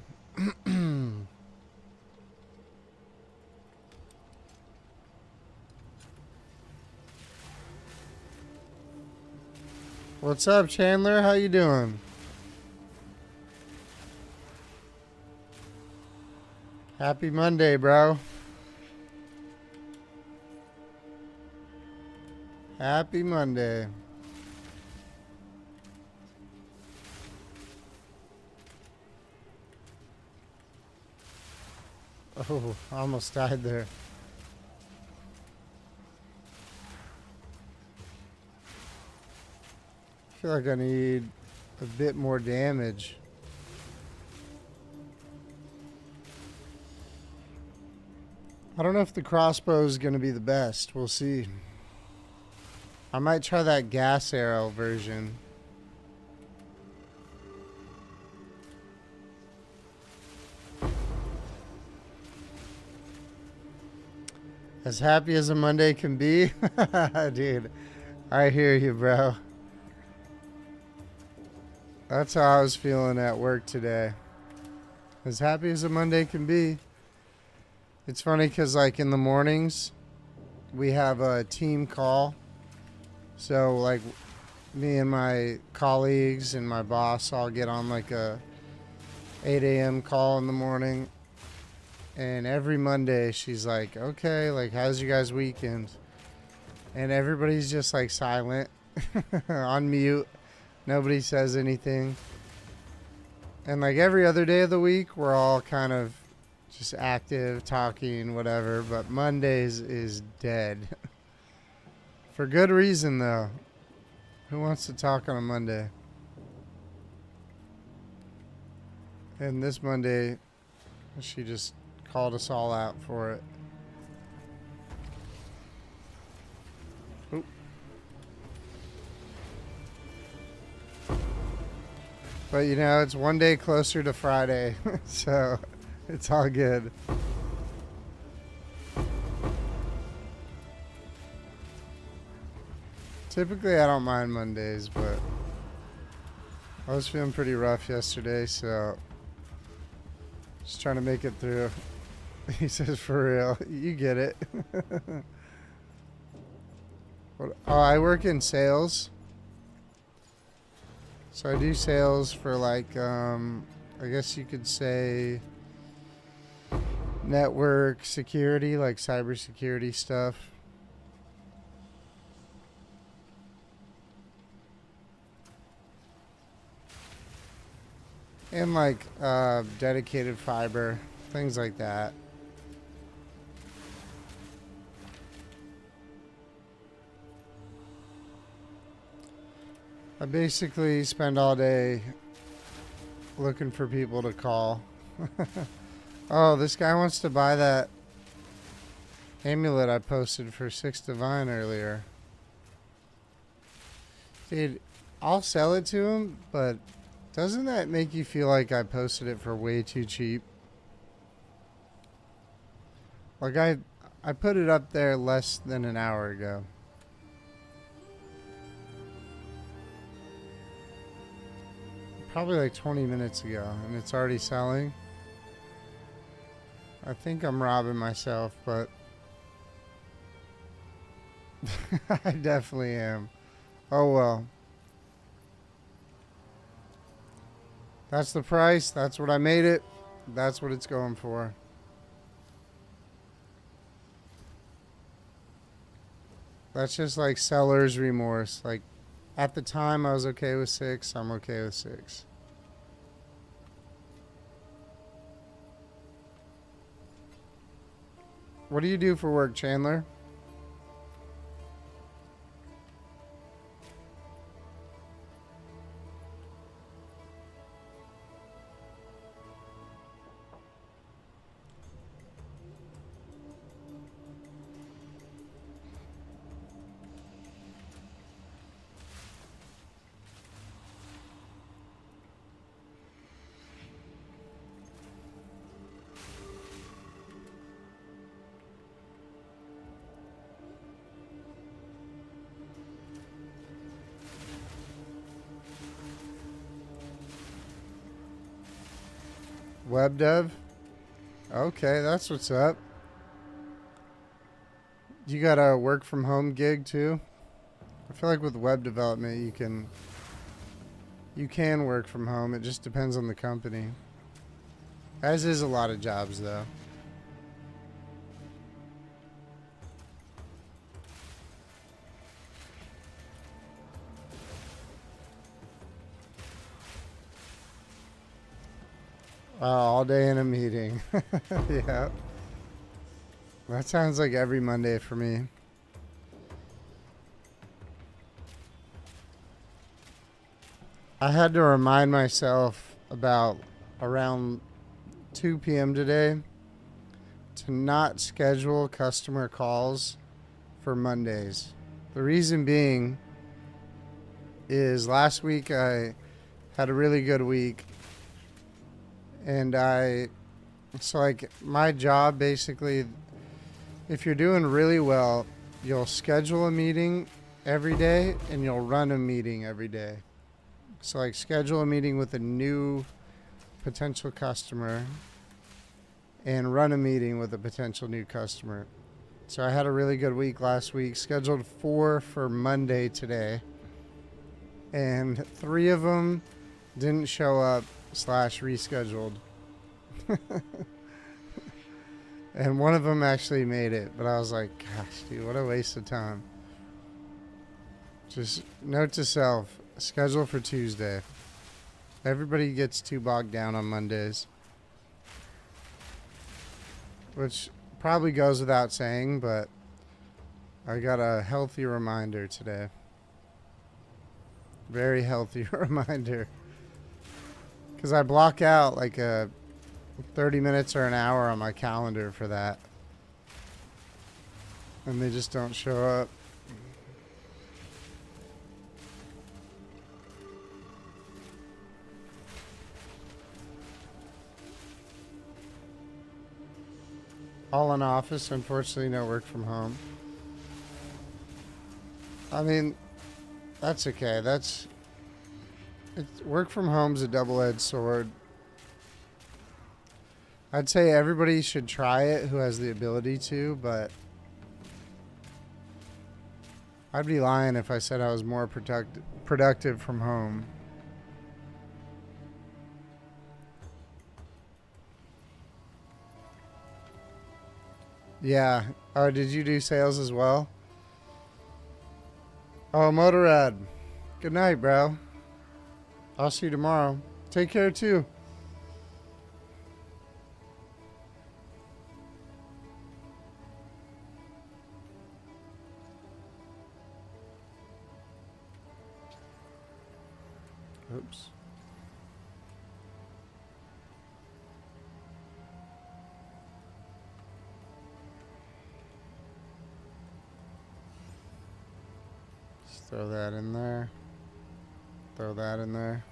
What's up, Chandler? How you doing? Happy Monday, bro. Happy Monday. Oh, I almost died there. I feel like I need a bit more damage. I don't know if the crossbow is going to be the best. We'll see. I might try that gas arrow version. As happy as a Monday can be? Dude, I hear you, bro. That's how I was feeling at work today. As happy as a Monday can be. It's funny because, like, in the mornings, we have a team call. So, like, me and my colleagues and my boss all get on, like, a 8 a.m. call in the morning. And every Monday, she's like, okay, like, how's you guys' weekend? And everybody's just, like, silent, on mute. Nobody says anything. And, like, every other day of the week, we're all kind of just active, talking, whatever. But Mondays is dead. For good reason, though. Who wants to talk on a Monday? And this Monday, she just called us all out for it. Oop. But you know, it's one day closer to Friday, so it's all good. Typically, I don't mind Mondays, but I was feeling pretty rough yesterday, so just trying to make it through. He says, for real, you get it. Oh, I work in sales. So I do sales for, like, I guess you could say network security, like cybersecurity stuff. And, like, dedicated fiber, things like that. I basically spend all day looking for people to call. Oh, this guy wants to buy that amulet I posted for 6 Divine earlier. Dude, I'll sell it to him, but doesn't that make you feel like I posted it for way too cheap? Like, I put it up there less than an hour ago. Probably like 20 minutes ago, and it's already selling. I think I'm robbing myself, but I definitely am. Oh well. That's the price. That's what I made it. That's what it's going for. That's just like seller's remorse. Like, at the time, I was okay with 6. I'm okay with 6. What do you do for work, Chandler? Web dev? Okay, that's what's up. You got a work from home gig too? I feel like with web development you can work from home. It just depends on the company. As is a lot of jobs though. All day in a meeting. Yeah. That sounds like every Monday for me. I had to remind myself about around 2 p.m. today to not schedule customer calls for Mondays. The reason being is last week I had a really good week, and so like my job basically, if you're doing really well, you'll schedule a meeting every day and you'll run a meeting every day. So like schedule a meeting with a new potential customer and run a meeting with a potential new customer. So I had a really good week last week, scheduled 4 for Monday today, and 3 of them didn't show up / rescheduled. And one of them actually made it, but I was like, gosh, dude, what a waste of time. Just note to self, schedule for Tuesday. Everybody gets too bogged down on Mondays, which probably goes without saying, but I got a healthy reminder today. Very healthy reminder. Because I block out like a 30 minutes or an hour on my calendar for that. And they just don't show up. All in office, unfortunately no work from home. I mean, that's okay. Work from home's a double-edged sword. I'd say everybody should try it who has the ability to, but I'd be lying if I said I was more productive from home. Yeah. Oh, did you do sales as well? Oh, Motorrad. Good night, bro. I'll see you tomorrow. Take care, too. Oops. Just throw that in there. Throw that in there.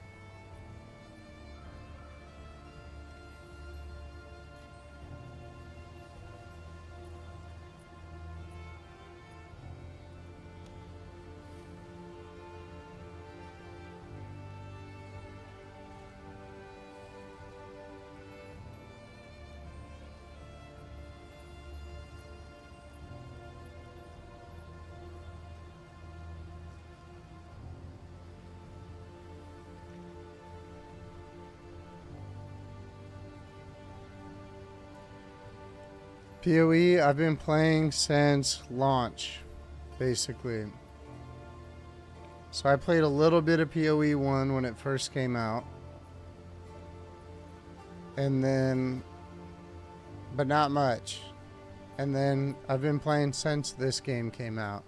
PoE, I've been playing since launch, basically. So I played a little bit of PoE 1 when it first came out. And then, but not much. And then I've been playing since this game came out.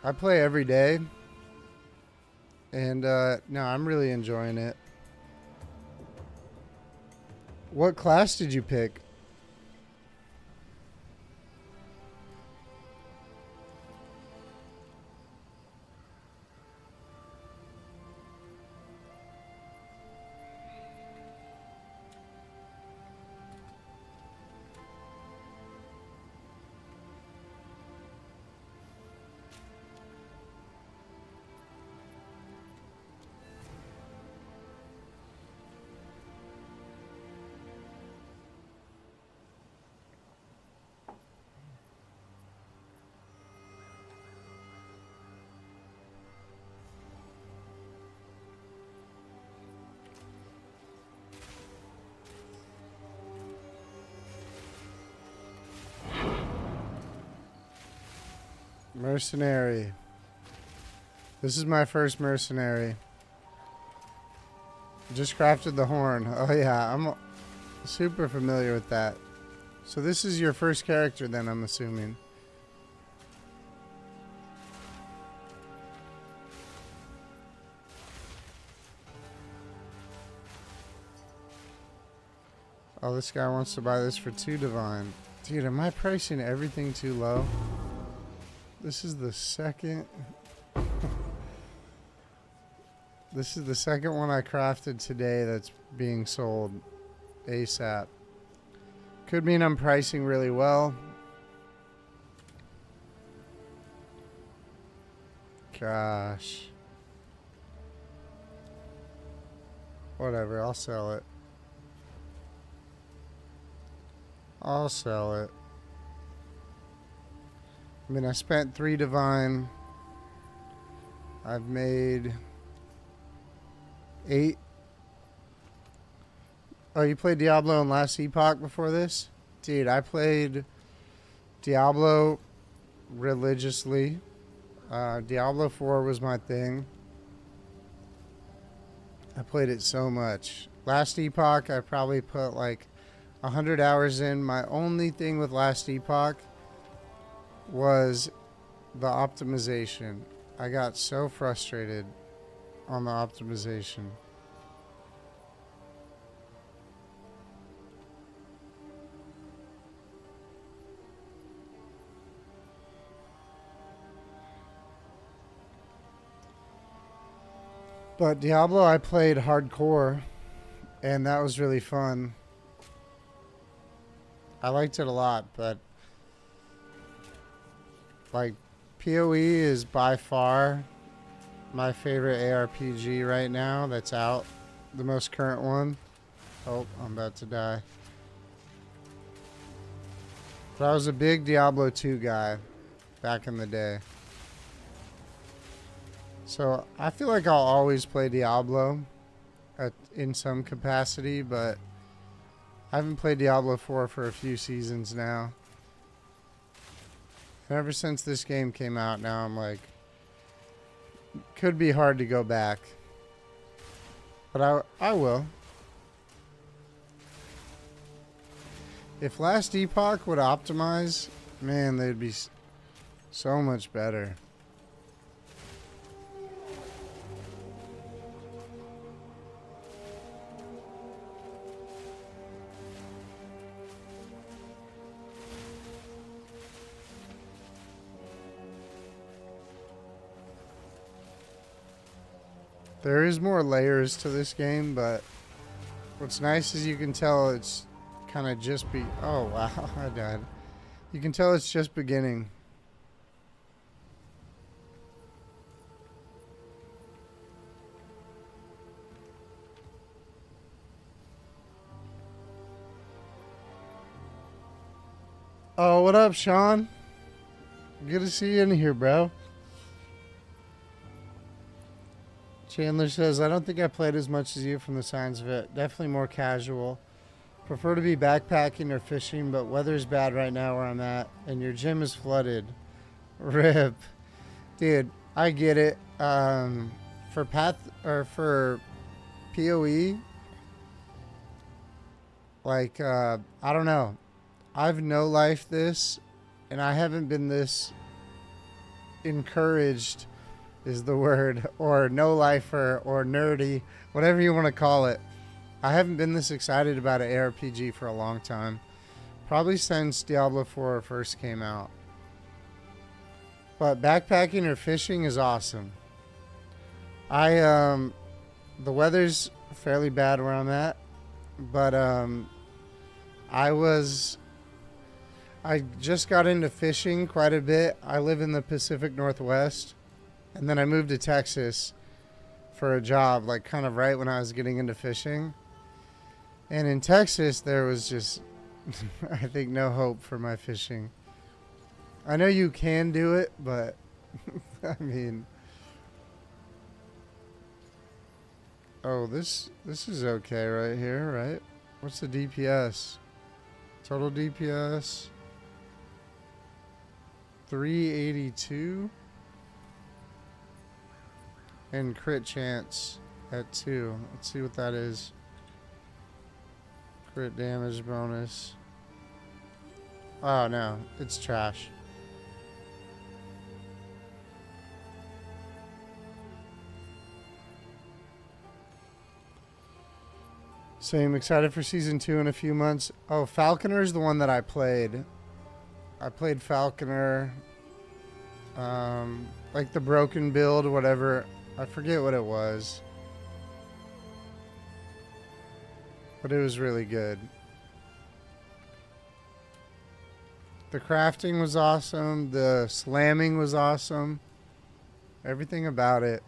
I play every day. And no, I'm really enjoying it. What class did you pick? Mercenary. This is my first mercenary. Just crafted the horn. Oh yeah, I'm super familiar with that. So this is your first character then, I'm assuming. Oh, this guy wants to buy this for 2 divine. Dude, am I pricing everything too low? This is the second... This is the second one I crafted today that's being sold ASAP. Could mean I'm pricing really well. Gosh. Whatever, I'll sell it. I'll sell it. I mean, I spent 3 divine. I've made 8. Oh, you played Diablo in Last Epoch before this? Dude, I played Diablo religiously. Diablo 4 was my thing. I played it so much. Last Epoch, I probably put like 100 hours in. My only thing with Last Epoch was the optimization. I got so frustrated on the optimization. But Diablo, I played hardcore, and that was really fun. I liked it a lot, but like PoE is by far my favorite ARPG right now that's out. The most current one. Oh, I'm about to die. But I was a big Diablo 2 guy back in the day. So I feel like I'll always play Diablo in some capacity, but I haven't played Diablo 4 for a few seasons now. And ever since this game came out, now I'm like, could be hard to go back. But I will. If Last Epoch would optimize, man, they'd be so much better. There is more layers to this game, but what's nice is you can tell it's kind of just oh wow, I died. You can tell it's just beginning. Oh, what up, Sean? Good to see you in here, bro. Chandler says, I don't think I played as much as you from the signs of it. Definitely more casual. Prefer to be backpacking or fishing, but weather's bad right now where I'm at, and your gym is flooded. RIP. Dude, I get it. For PoE, like, I don't know. I've no life this, and I haven't been this encouraged is the word, or no lifer, or nerdy, whatever you want to call it. I haven't been this excited about an ARPG for a long time. Probably since Diablo 4 first came out. But backpacking or fishing is awesome. The weather's fairly bad where I'm at, but I just got into fishing quite a bit. I live in the Pacific Northwest, and then I moved to Texas for a job, like kind of right when I was getting into fishing. And in Texas, there was just, I think, no hope for my fishing. I know you can do it, but I mean, oh, this is okay right here, right? What's the DPS? Total DPS. 382. And crit chance at 2. Let's see what that is. Crit damage bonus. Oh no, it's trash. Same, excited for season 2 in a few months. Oh, Falconer's the one that I played. I played Falconer. Like the broken build, whatever. I forget what it was. But it was really good. The crafting was awesome. The slamming was awesome. Everything about it.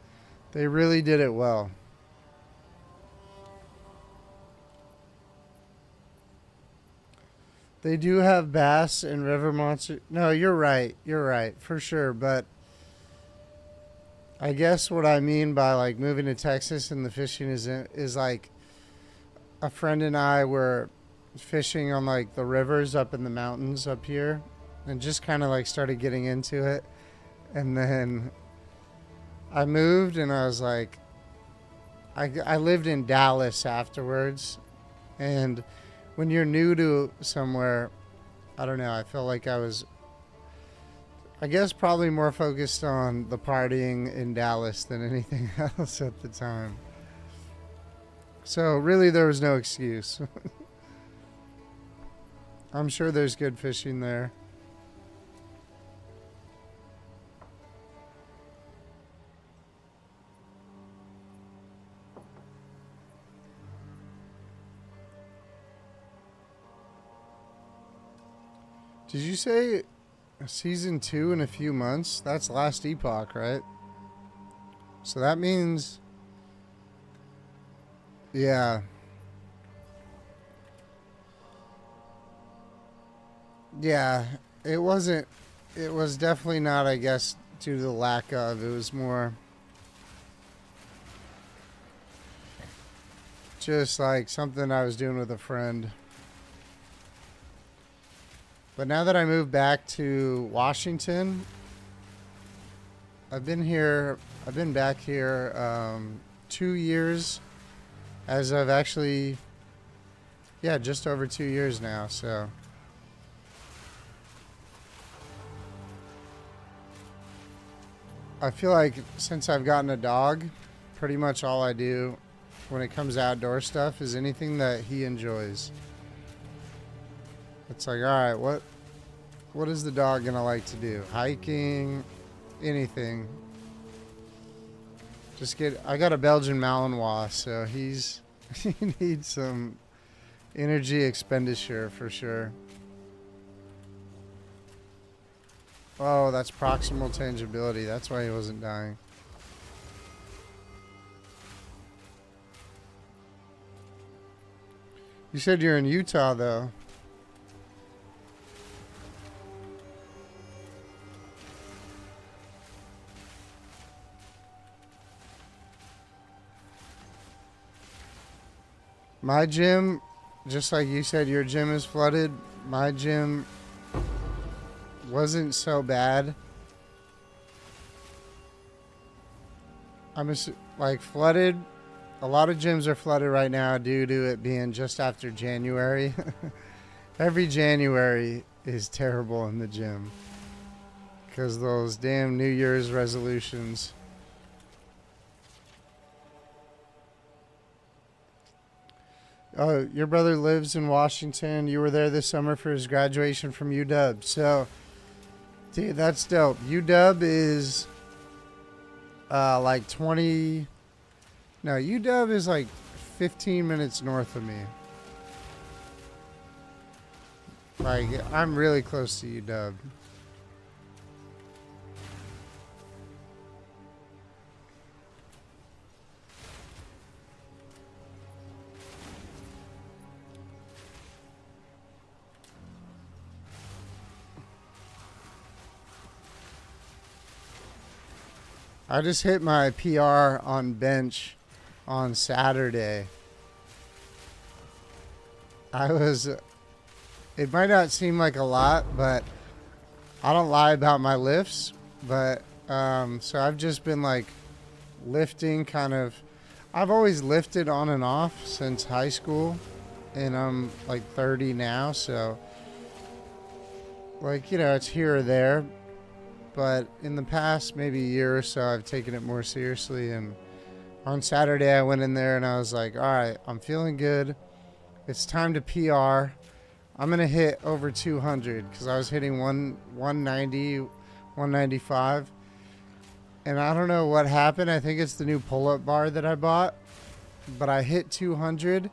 They really did it well. They do have bass and river monster. No, you're right. You're right. For sure. But I guess what I mean by like moving to Texas and the fishing is like a friend and I were fishing on like the rivers up in the mountains up here and just kind of like started getting into it. And then I moved and I was like, I lived in Dallas afterwards. And when you're new to somewhere, I don't know, I felt like I was, I guess, probably more focused on the partying in Dallas than anything else at the time. So really there was no excuse. I'm sure there's good fishing there. Did you say season 2 in a few months? That's last epoch, right? So that means, yeah. Yeah, it wasn't, it was definitely not, I guess, due to the lack of, it was more just like something I was doing with a friend. But now that I moved back to Washington, I've been back here 2 years as of actually, yeah, just over 2 years now, so. I feel like since I've gotten a dog, pretty much all I do when it comes to outdoor stuff is anything that he enjoys. It's like, all right, what is the dog gonna like to do? Hiking, anything. I got a Belgian Malinois, so he needs some energy expenditure for sure. Oh, that's proximal tangibility. That's why he wasn't dying. You said you're in Utah, though. My gym, just like you said, your gym is flooded. My gym wasn't so bad. Like flooded. A lot of gyms are flooded right now due to it being just after January. Every January is terrible in the gym because those damn New Year's resolutions. Oh, your brother lives in Washington. You were there this summer for his graduation from UW. So, dude, that's dope. UW is like 20... No, UW is like 15 minutes north of me. Like, I'm really close to UW. I just hit my PR on bench on Saturday. It might not seem like a lot, but I don't lie about my lifts, but so I've just been like lifting kind of. I've always lifted on and off since high school, and I'm like 30 now, so like, you know, it's here or there. But in the past maybe a year or so, I've taken it more seriously. And on Saturday, I went in there and I was like, all right, I'm feeling good. It's time to PR. I'm going to hit over 200 because I was hitting 190, 195. And I don't know what happened. I think it's the new pull-up bar that I bought. But I hit 200.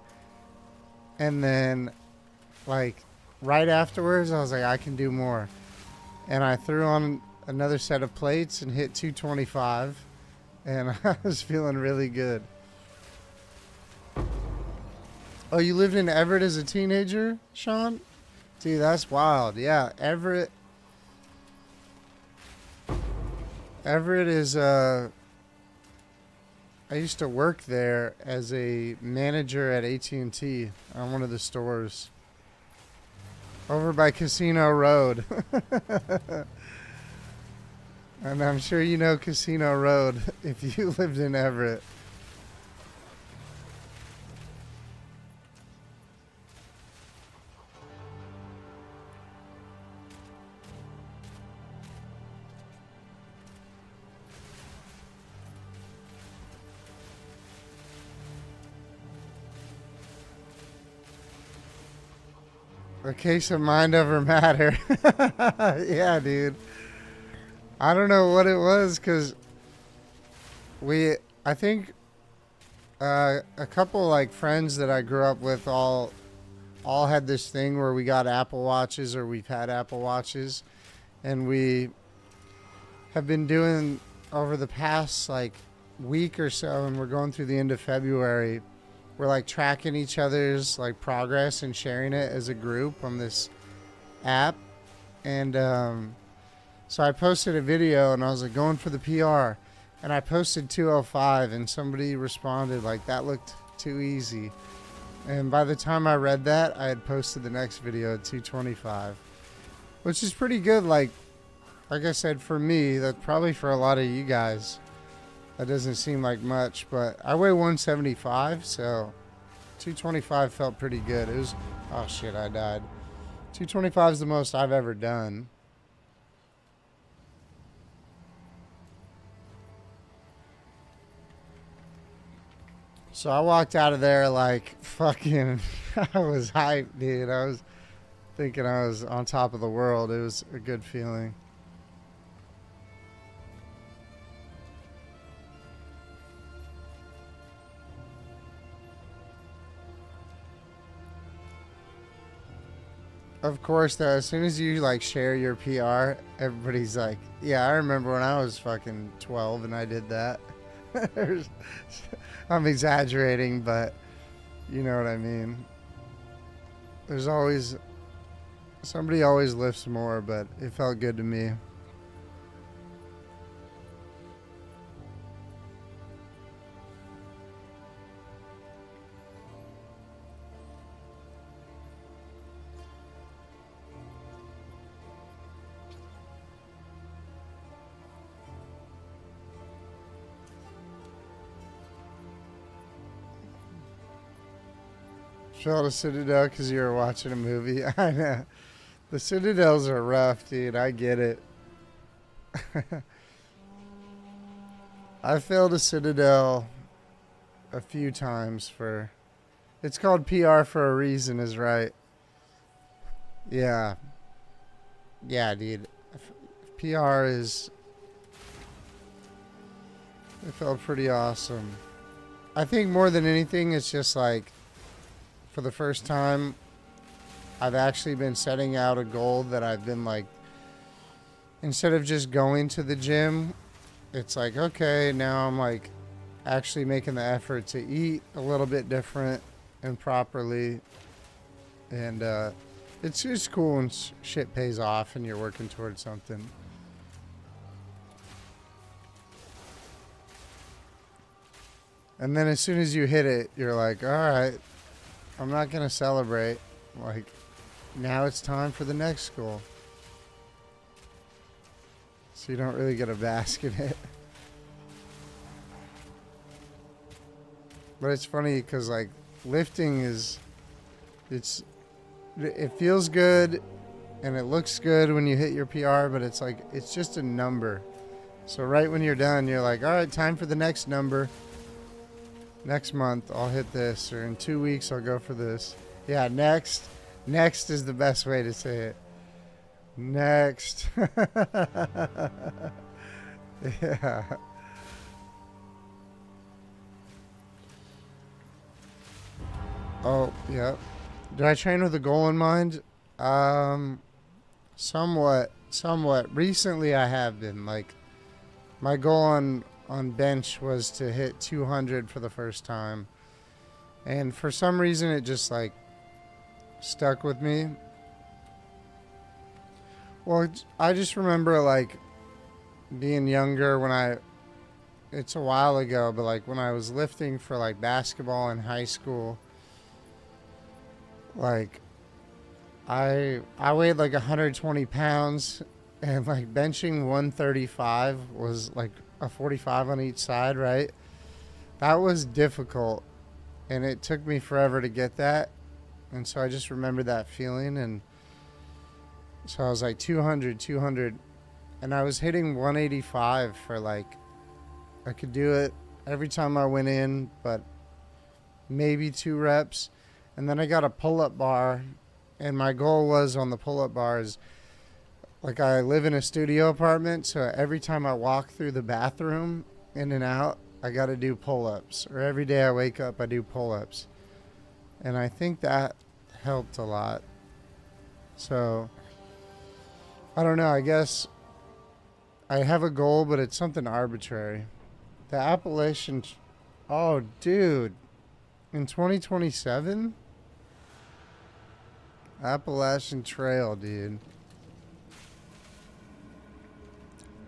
And then, like, right afterwards, I was like, I can do more. And I threw on another set of plates and hit 225. And I was feeling really good. Oh, you lived in Everett as a teenager, Sean? Dude, that's wild. Yeah, Everett. Everett is, I used to work there as a manager at AT&T on one of the stores. Over by Casino Road. And I'm sure you know Casino Road if you lived in Everett. A case of mind over matter. Yeah, dude. I don't know what it was, because I think a couple like friends that I grew up with all had this thing where we got Apple Watches, or we've had Apple Watches, and we have been doing over the past like week or so, and we're going through the end of February. We're like tracking each other's like progress and sharing it as a group on this app. And so I posted a video and I was like, going for the PR. And I posted 205 and somebody responded like, that looked too easy. And by the time I read that, I had posted the next video at 225, which is pretty good. Like I said, for me, that's probably for a lot of you guys. That doesn't seem like much, but I weigh 175, so 225 felt pretty good. It was, oh shit, I died. 225 is the most I've ever done. So I walked out of there like fucking, I was hyped, dude. I was thinking I was on top of the world. It was a good feeling. Of course, though, as soon as you like share your PR, everybody's like, yeah, I remember when I was fucking 12 and I did that. I'm exaggerating, but you know what I mean. There's always, somebody always lifts more, but it felt good to me. Felt a Citadel because you were watching a movie. I know. The Citadels are rough, dude. I get it. I failed a Citadel a few times for... It's called PR for a reason, is right. Yeah. Yeah, dude. PR is... It felt pretty awesome. I think more than anything, it's just like... For the first time, I've actually been setting out a goal that I've been like, instead of just going to the gym, it's like, okay, now I'm like actually making the effort to eat a little bit different and properly. And it's just cool when shit pays off and you're working towards something. And then as soon as you hit it, you're like, all right. I'm not going to celebrate. Like, now it's time for the next goal. So you don't really get a bask in it. But it's funny because like lifting is, it feels good and it looks good when you hit your PR, but it's like, it's just a number. So right when you're done, you're like, all right, time for the next number. Next month, I'll hit this, or in 2 weeks, I'll go for this. Yeah, next. Next is the best way to say it. Next. Yeah. Oh, yeah. Do I train with a goal in mind? Somewhat. Recently, I have been. Like, my goal on bench was to hit 200 for the first time. And for some reason, it just, like, stuck with me. Well, I just remember, like, being younger when it's a while ago, but, like, when I was lifting for, like, basketball in high school, like, I weighed, like, 120 pounds, and, like, benching 135 was, like, a 45 on each side, right? That was difficult, and it took me forever to get that. And so I just remember that feeling, and so I was like 200, and I was hitting 185 for like, I could do it every time I went in, but maybe 2 reps. And then I got a pull-up bar, and my goal was on the pull-up bar is, like, I live in a studio apartment, so every time I walk through the bathroom in and out, I got to do pull-ups. Or every day I wake up, I do pull-ups. And I think that helped a lot. So, I don't know. I guess I have a goal, but it's something arbitrary. The Appalachian... Oh, dude. In 2027? Appalachian Trail, dude.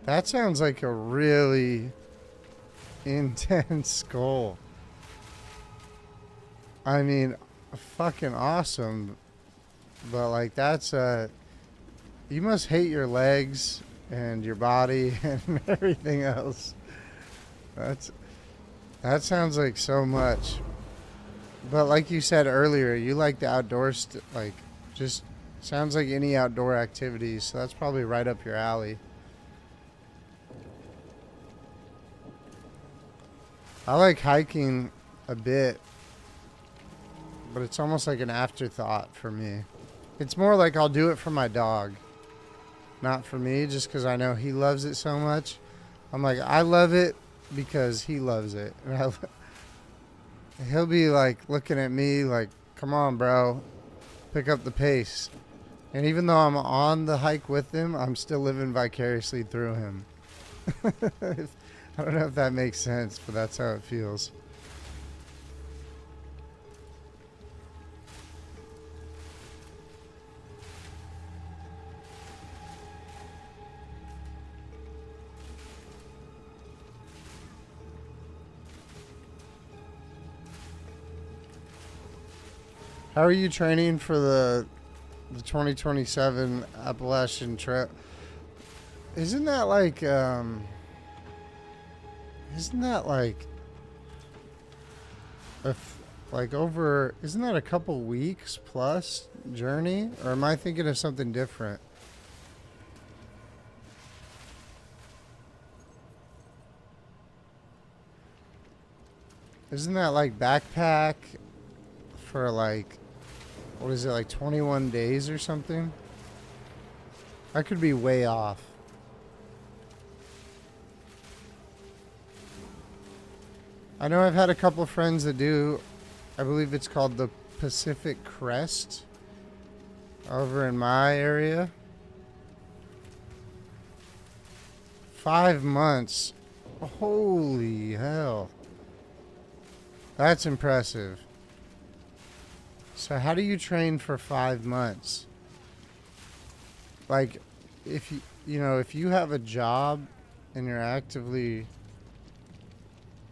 That sounds like a really intense goal. I mean, fucking awesome. But, like, that's you must hate your legs and your body and everything else. That sounds like so much. But like you said earlier, you like the outdoors, like, just sounds like any outdoor activities. So that's probably right up your alley. I like hiking a bit, but it's almost like an afterthought for me. It's more like I'll do it for my dog, not for me, just because I know he loves it so much. I'm like, I love it because he loves it. And he'll be like looking at me like, come on, bro, pick up the pace. And even though I'm on the hike with him, I'm still living vicariously through him. I don't know if that makes sense, but that's how it feels. How are you training for the 2027 Appalachian Trail? Isn't that like isn't that a couple weeks plus journey? Or am I thinking of something different? Isn't that like backpack for like, what is it, like 21 days or something? I could be way off. I know I've had a couple of friends that do, I believe it's called the Pacific Crest over in my area. 5 months. Holy hell. That's impressive. So how do you train for 5 months? Like, if you have a job and you're actively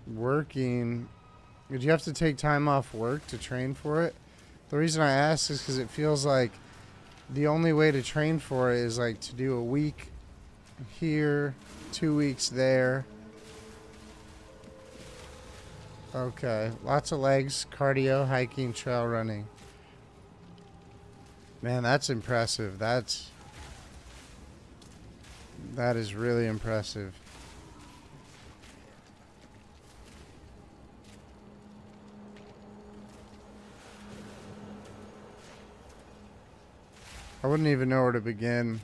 working, would you have to take time off work to train for it? The reason I ask is because it feels like the only way to train for it is like to do a week here, 2 weeks there. Okay, lots of legs, cardio, hiking, trail running. Man, that's impressive. That is really impressive. I wouldn't even know where to begin.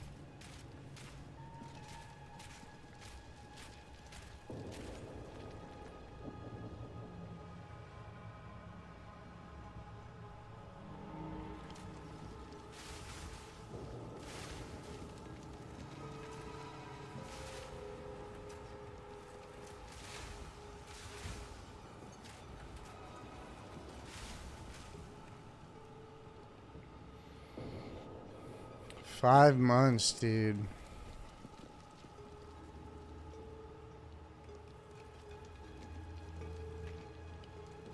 Five months, dude.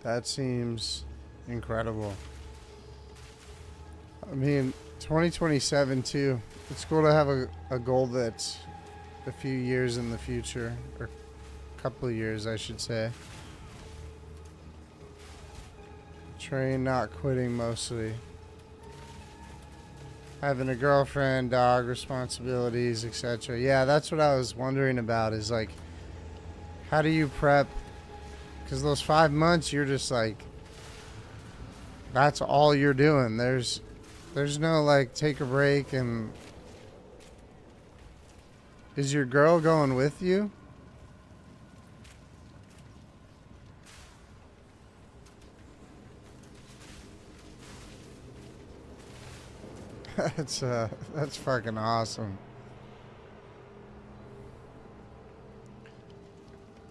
That seems incredible. I mean, 2027 too. It's cool to have a goal that's a few years in the future, or a couple of years, I should say. Train, not quitting mostly. Having a girlfriend, dog, responsibilities, etc. Yeah, that's what I was wondering about, is like, how do you prep? Because those 5 months, you're just like, that's all you're doing. There's no like take a break. And is your girl going with you? That's fucking awesome.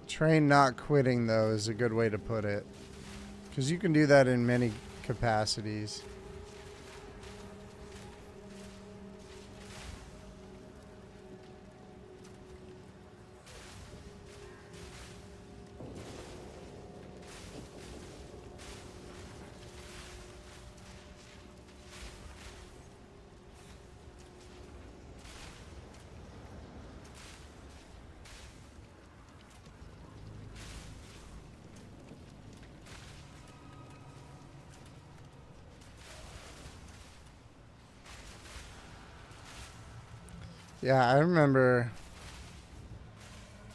Train not quitting, though, is a good way to put it, because you can do that in many capacities. Yeah, I remember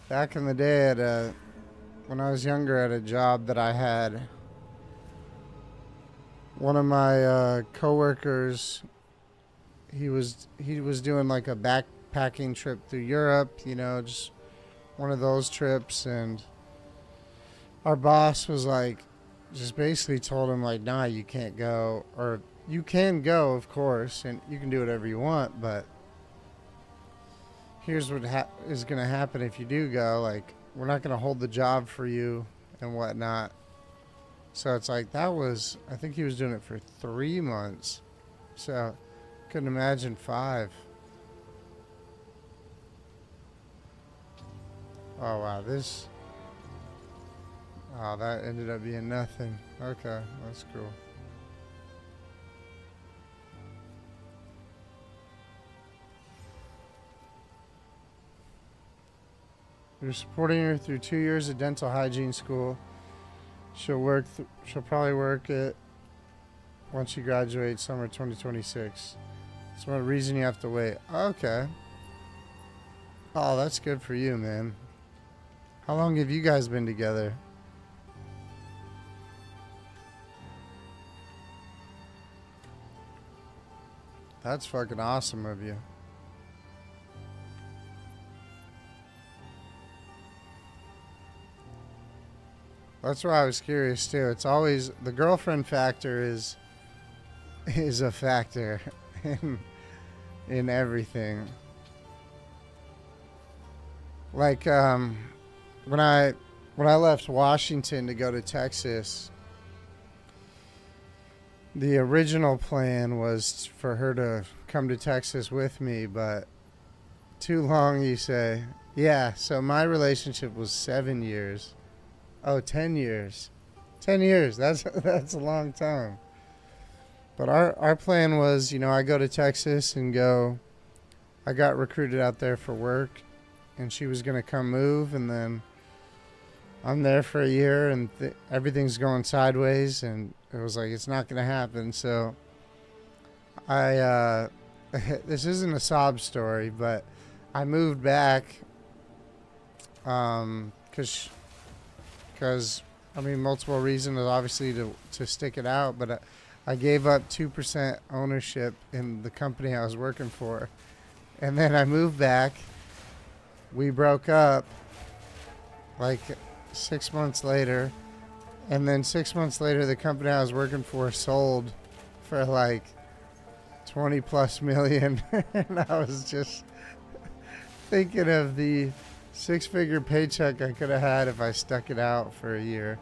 back in the day when I was younger, at a job that I had, one of my coworkers, he was doing like a backpacking trip through Europe, just one of those trips, and our boss was like, just basically told him like, nah, you can't go, or you can go, of course, and you can do whatever you want, but here's what is going to happen if you do go. Like, we're not going to hold the job for you and whatnot. So it's like, that was, I think he was doing it for 3 months. So couldn't imagine 5. Oh, wow. Oh, that ended up being nothing. Okay, that's cool. You're supporting her through 2 years of dental hygiene school. She'll probably work it once she graduates summer 2026. That's one reason you have to wait. Okay. Oh, that's good for you, man. How long have you guys been together? That's fucking awesome of you. That's why I was curious too. It's always the girlfriend factor is a factor in everything. Like when I left Washington to go to Texas, the original plan was for her to come to Texas with me, but too long, you say. Yeah, so my relationship was 7 years. Oh, 10 years. 10 years. That's a long time. But our plan was, I go to Texas and I got recruited out there for work, and she was gonna come move, and then I'm there for a year, and everything's going sideways, and it was like it's not gonna happen. So I this isn't a sob story, but I moved back because I mean multiple reasons, obviously to stick it out, but I gave up 2% ownership in the company I was working for, and then I moved back. We broke up like 6 months later, and then 6 months later the company I was working for sold for like 20 plus million. And I was just thinking of the 6-figure paycheck I could have had if I stuck it out for a year.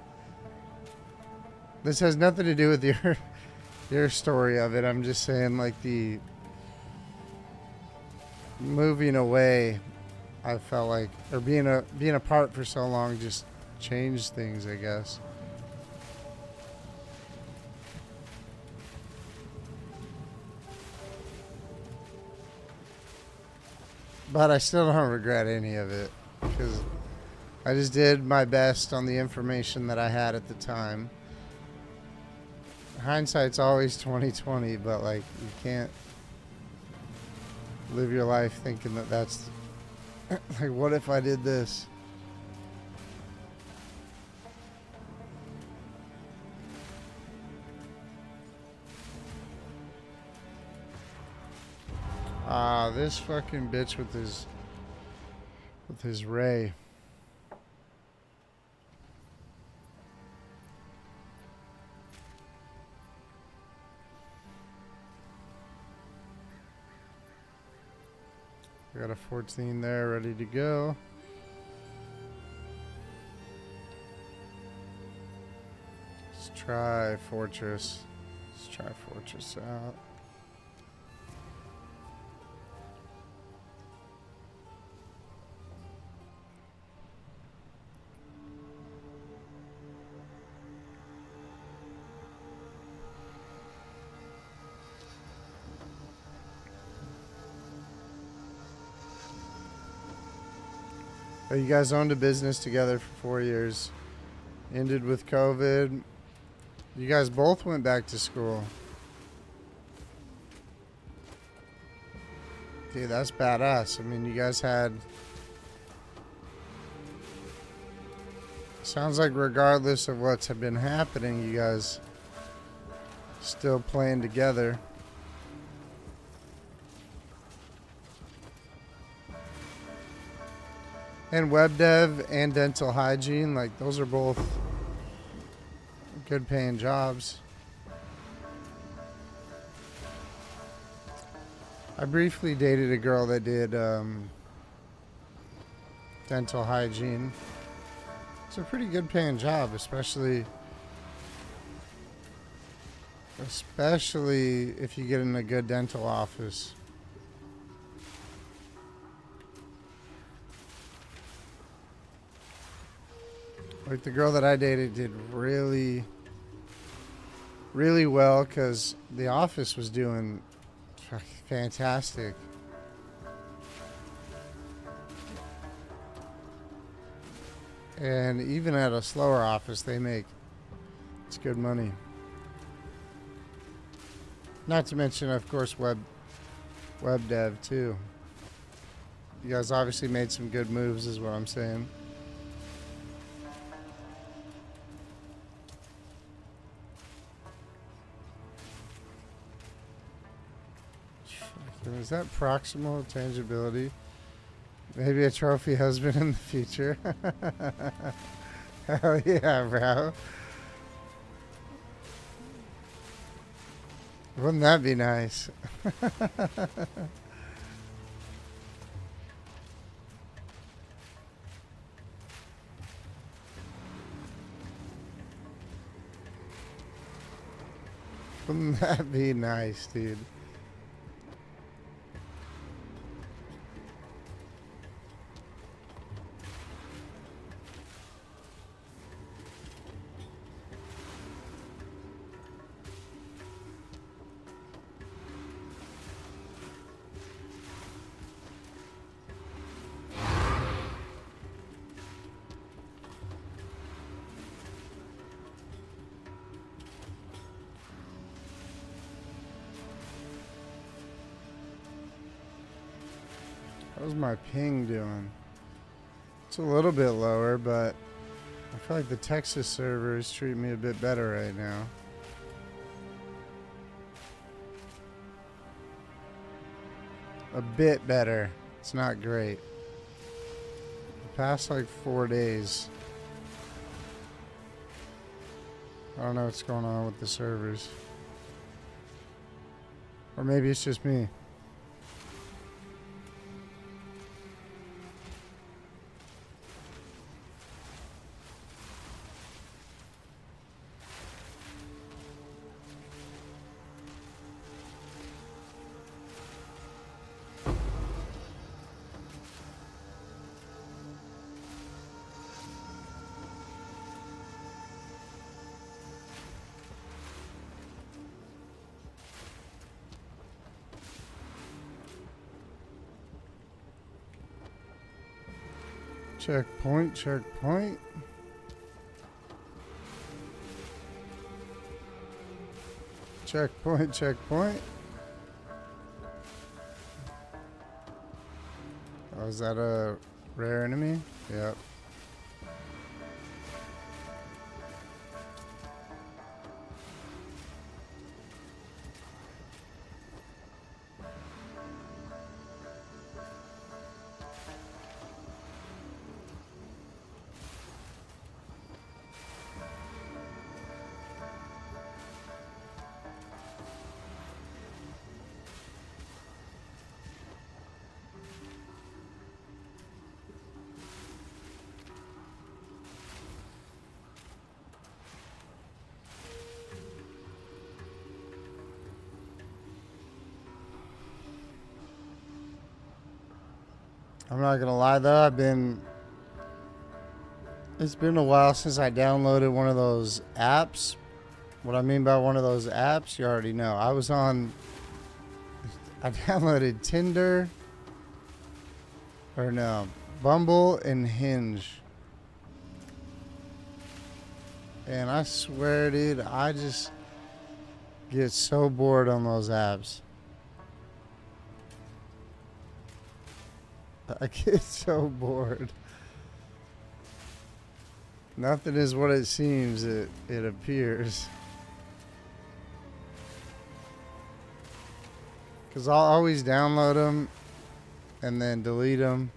This has nothing to do with your story of it. I'm just saying, like, the moving away, I felt like, or being apart for so long just changed things, I guess. But I still don't regret any of it, because I just did my best on the information that I had at the time. Hindsight's always 20/20, but like, you can't live your life thinking that that's like, what if I did this? This fucking bitch with his ray. We got a 14 there ready to go. Let's try Fortress. Let's try Fortress out. Oh, you guys owned a business together for 4 years. Ended with COVID. You guys both went back to school. Dude, that's badass. I mean, you guys had... Sounds like regardless of what's been happening, you guys still playing together. And web dev and dental hygiene, like, those are both good paying jobs. I briefly dated a girl that did dental hygiene. It's a pretty good paying job, especially if you get in a good dental office. Like, the girl that I dated did really, really well because the office was doing fantastic. And even at a slower office, it's good money. Not to mention, of course, web dev too. You guys obviously made some good moves, is what I'm saying. Is that proximal tangibility? Maybe a trophy husband in the future. Hell yeah, bro. Wouldn't that be nice? Wouldn't that be nice, dude? How's my ping doing? It's a little bit lower, but I feel like the Texas server is treating me a bit better right now. A bit better. It's not great. The past like 4 days. I don't know what's going on with the servers. Or maybe it's just me. Checkpoint, checkpoint. Checkpoint, checkpoint. Oh, is that a rare enemy? Yep. I'm not gonna lie though, it's been a while since I downloaded one of those apps. What I mean by one of those apps, you already know. I downloaded Tinder, or no, Bumble and Hinge. And I swear, dude, I just get so bored on those apps. I get so bored. Nothing is what it seems, it appears. Because I'll always download them and then delete them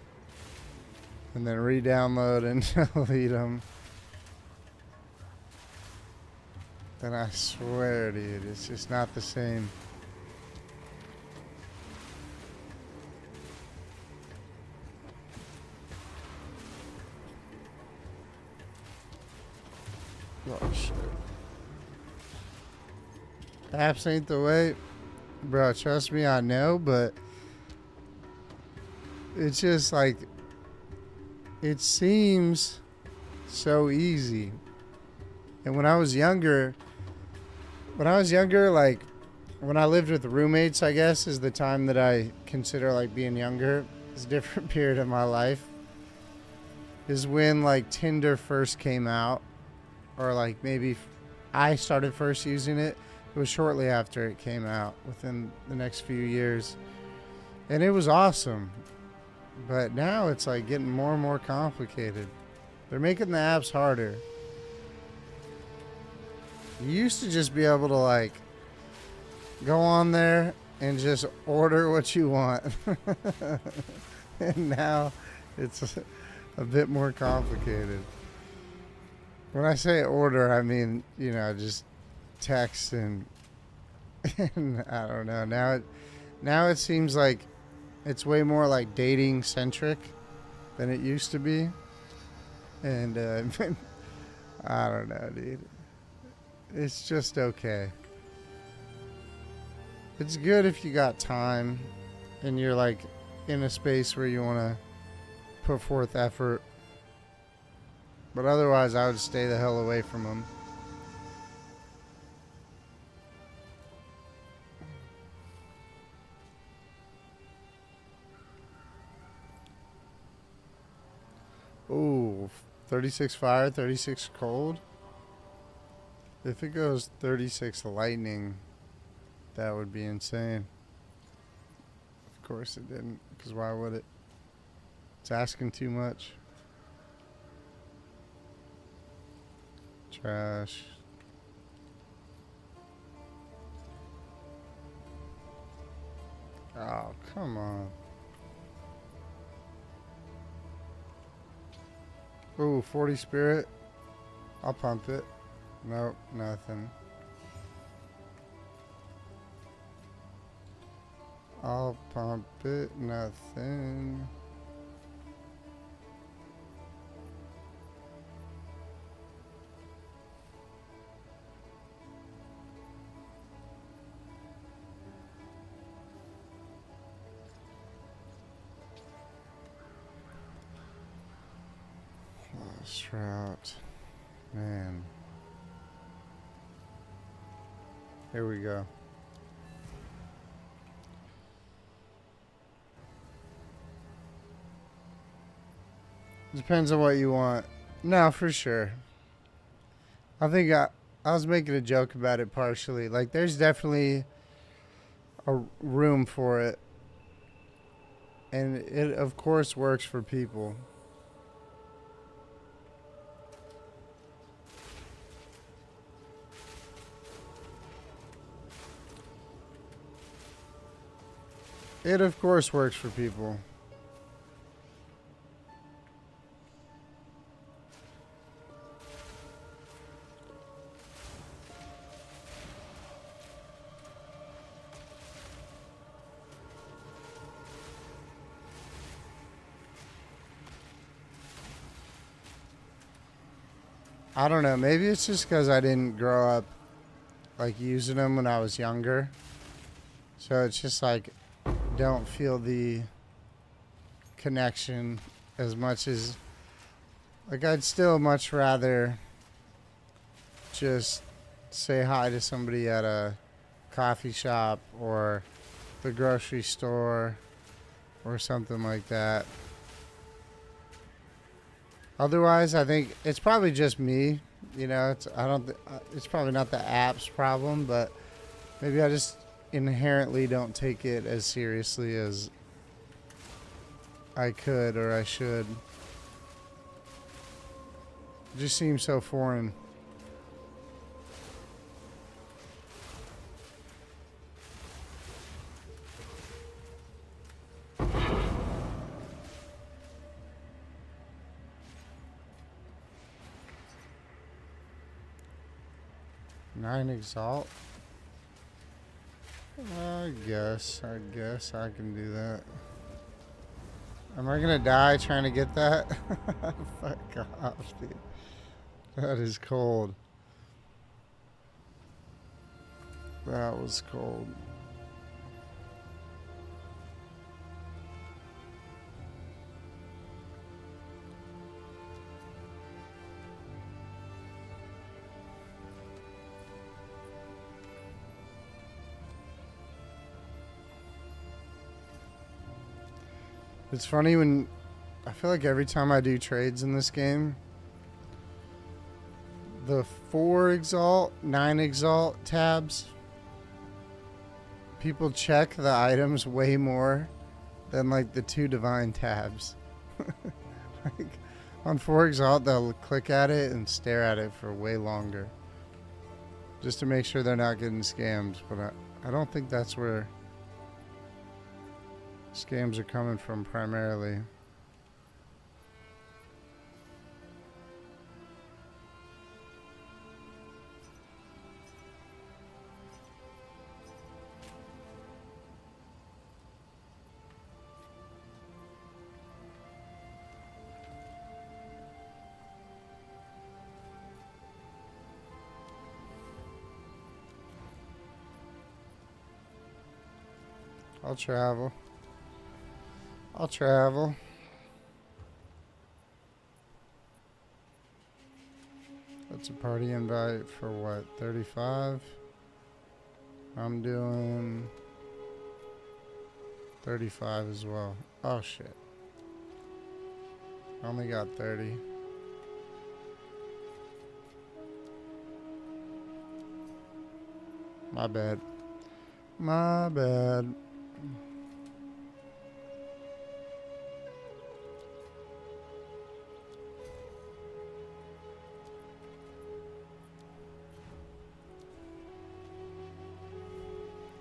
and then re-download and delete them. And I swear, dude, it's just not the same. Oh shit. Apps ain't the way. Bro, trust me, I know, but it's just like, it seems so easy. And when I was younger, like, when I lived with roommates, I guess, is the time that I consider like being younger. It's a different period of my life. Is when like Tinder first came out. Or like maybe I started first using it. It was shortly after it came out, within the next few years. And it was awesome. But now it's like getting more and more complicated. They're making the apps harder. You used to just be able to like go on there and just order what you want. And now it's a bit more complicated. When I say order, I mean, you know, just text and I don't know. Now it seems like it's way more like dating centric than it used to be. And I don't know, dude. It's just okay. It's good if you got time and you're like in a space where you want to put forth effort. But otherwise, I would stay the hell away from them. Ooh, 36 fire, 36 cold. If it goes 36 lightning, that would be insane. Of course it didn't, because why would it? It's asking too much. Trash. Oh, come on. Ooh, 40 spirit. I'll pump it. Nope, nothing. I'll pump it, nothing. Trout. Man. Here we go. Depends on what you want. No, for sure. I think I was making a joke about it partially. Like, there's definitely a room for it. And it, of course, works for people. It, of course, works for people. I don't know. Maybe it's just because I didn't grow up, like, using them when I was younger. So it's just like, don't feel the connection as much as, like, I'd still much rather just say hi to somebody at a coffee shop or the grocery store or something like that. Otherwise, I think it's probably just me, you know, it's probably not the app's problem, but maybe I just inherently don't take it as seriously as I could or I should. It just seems so foreign. Nine Exalt. I guess I can do that. Am I gonna die trying to get that? Fuck off, dude. That is cold. That was cold. It's funny when I feel like every time I do trades in this game, the 4 Exalt, 9 Exalt tabs, people check the items way more than like the 2 Divine tabs. Like on 4 Exalt, they'll click at it and stare at it for way longer just to make sure they're not getting scammed. But I don't think that's where scams are coming from primarily. I'll travel. I'll travel. That's a party invite for what, 35? I'm doing 35 as well. Oh shit. I only got 30. My bad. My bad.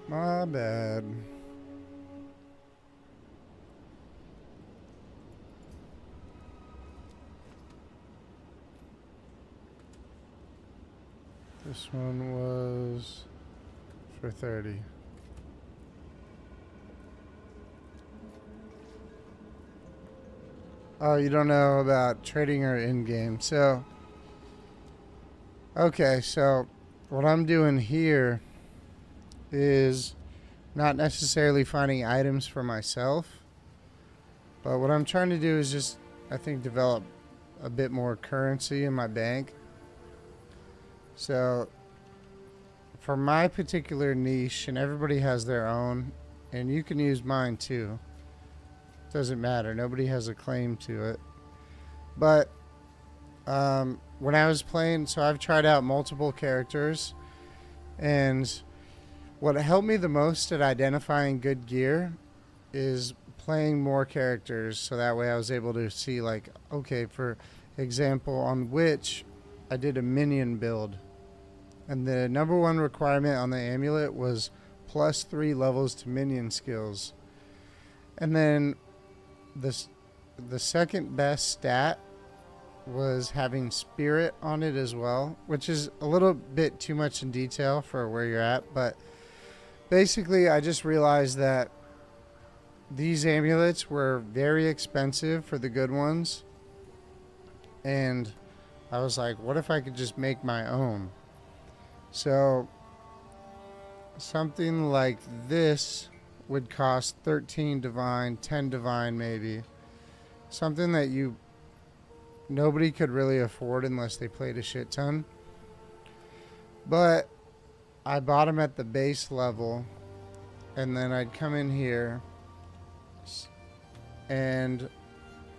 My bad. This one was for 30. Oh, you don't know about trading or in-game. So, okay, so what I'm doing here is not necessarily finding items for myself, but what I'm trying to do is just, I think, develop a bit more currency in my bank. So, for my particular niche, and everybody has their own, and you can use mine too. Doesn't matter. Nobody has a claim to it. But when I was playing, so I've tried out multiple characters, and what helped me the most at identifying good gear is playing more characters, so that way I was able to see, like, okay, for example, on Witch, I did a minion build, and the #1 requirement on the amulet was +3 levels to minion skills. And then the second best stat was having spirit on it as well, which is a little bit too much in detail for where you're at, but basically I just realized that these amulets were very expensive for the good ones, and I was like, what if I could just make my own? So something like this would cost 13 divine, 10 divine maybe. Something that nobody could really afford unless they played a shit ton. But I bought them at the base level, and then I'd come in here and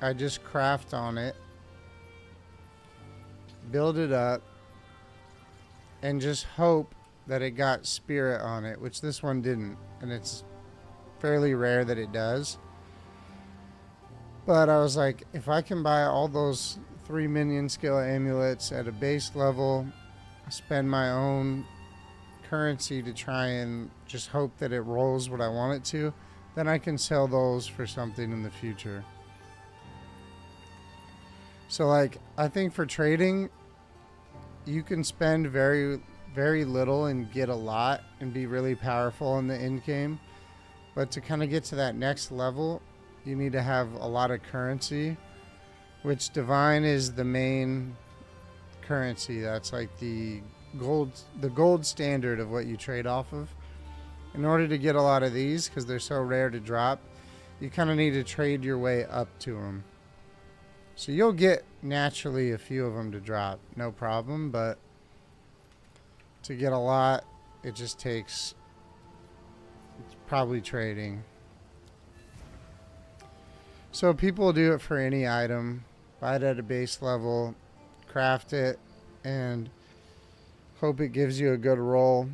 I just craft on it, build it up, and just hope that it got spirit on it, which this one didn't, and it's fairly rare that it does. But I was like, if I can buy all those 3 minion skill amulets at a base level, spend my own currency to try and just hope that it rolls what I want it to, then I can sell those for something in the future. So, like, I think for trading, you can spend very, very little and get a lot and be really powerful in the end game. But to kind of get to that next level, you need to have a lot of currency, which divine is the main currency. That's like the gold standard of what you trade off of. In order to get a lot of these, because they're so rare to drop, you kind of need to trade your way up to them. So you'll get naturally a few of them to drop, no problem, but to get a lot, it just takes probably trading. So people do it for any item, buy it at a base level, craft it, and hope it gives you a good roll.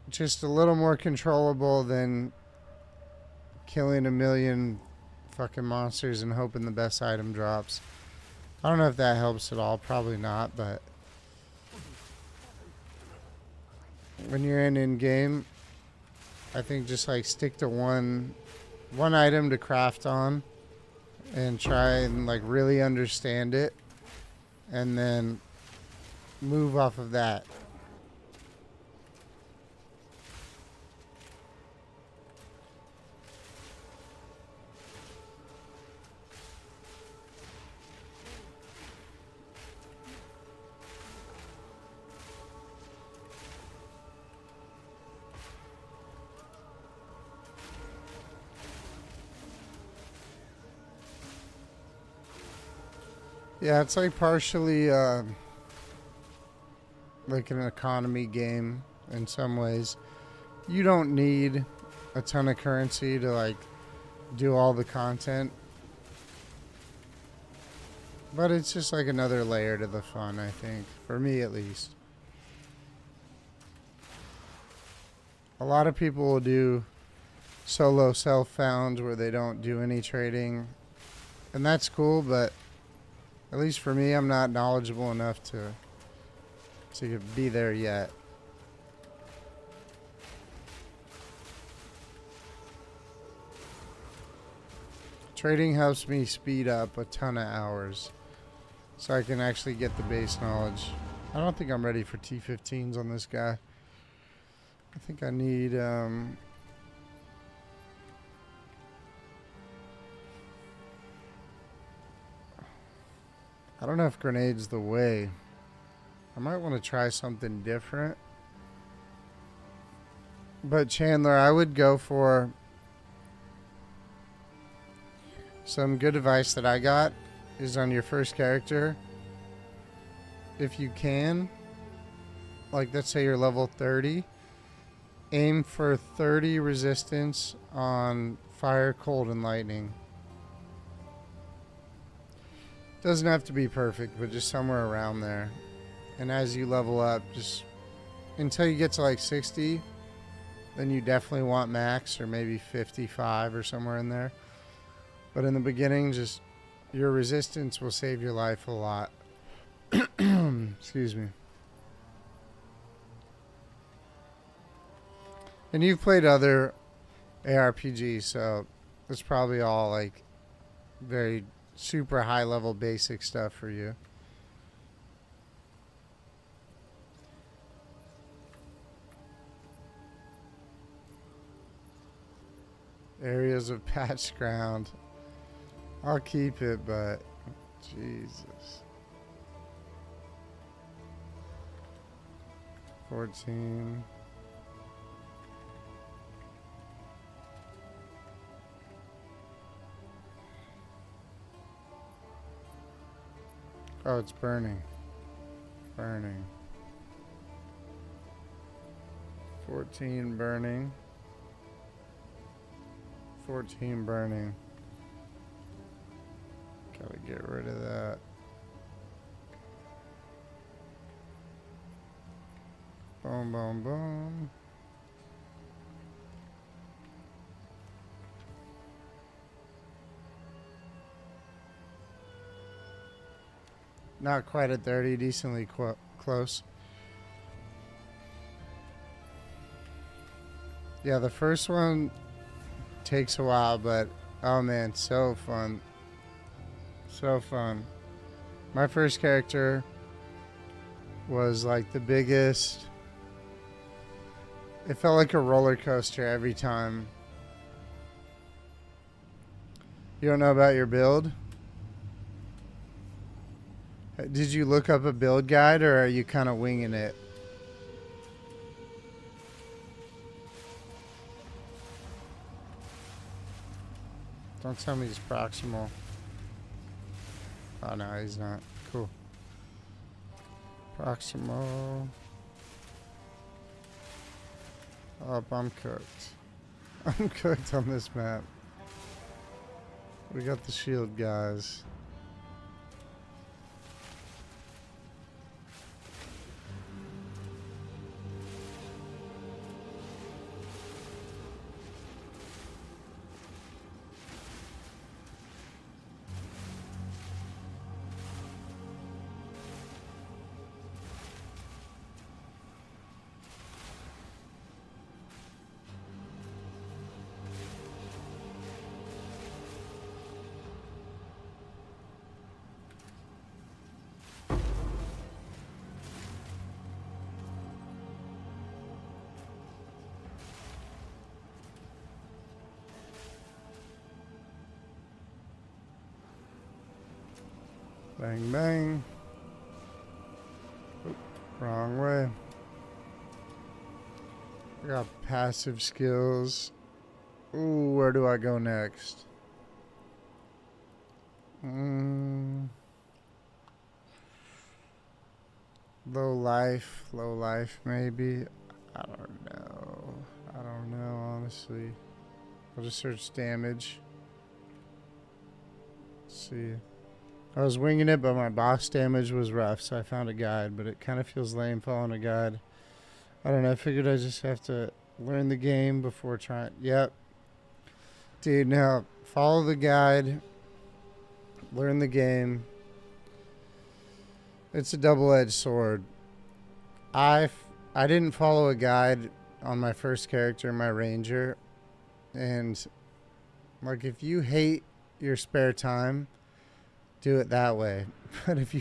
Just a little more controllable than killing a million fucking monsters and hoping the best item drops. I don't know if that helps at all, probably not, but when you're in game, I think just like stick to one item to craft on and try and like really understand it, and then move off of that. Yeah, it's like partially like an economy game in some ways. You don't need a ton of currency to like do all the content, but it's just like another layer to the fun, I think, for me at least. A lot of people will do solo self-found where they don't do any trading, and that's cool, but at least for me, I'm not knowledgeable enough to be there yet. Trading helps me speed up a ton of hours. So I can actually get the base knowledge. I don't think I'm ready for T15s on this guy. I think I need... I don't know if grenade's the way. I might want to try something different. But Chandler, I would go for some good advice that I got is on your first character. If you can, like let's say you're level 30, aim for 30 resistance on fire, cold, and lightning. Doesn't have to be perfect, but just somewhere around there. And as you level up, just until you get to like 60, then you definitely want max or maybe 55 or somewhere in there. But in the beginning, just your resistance will save your life a lot. Excuse me. And you've played other ARPGs, so it's probably all like very super high level basic stuff for you. Areas of patched ground. I'll keep it, but Jesus. 14. Oh, it's burning. Burning. 14 burning. 14 burning. Gotta get rid of that. Boom, boom, boom. Not quite at 30, decently close. Yeah, the first one takes a while, but oh man, so fun. So fun. My first character was like the biggest. It felt like a roller coaster every time. You don't know about your build? Did you look up a build guide, or are you kind of winging it? Don't tell me he's proximal. Oh no, he's not. Cool. Proximal. Oh, I'm cooked. I'm cooked on this map. We got the shield guys. Bang, bang. Oop, wrong way. I got passive skills. Ooh, where do I go next? Low life maybe. I don't know, honestly. I'll just search damage. Let's see. I was winging it, but my boss damage was rough, so I found a guide, but it kind of feels lame following a guide. I don't know, I figured I just have to learn the game before trying. Yep. Dude, now, follow the guide. Learn the game. It's a double-edged sword. I didn't follow a guide on my first character, my ranger, and like if you hate your spare time, do it that way. But if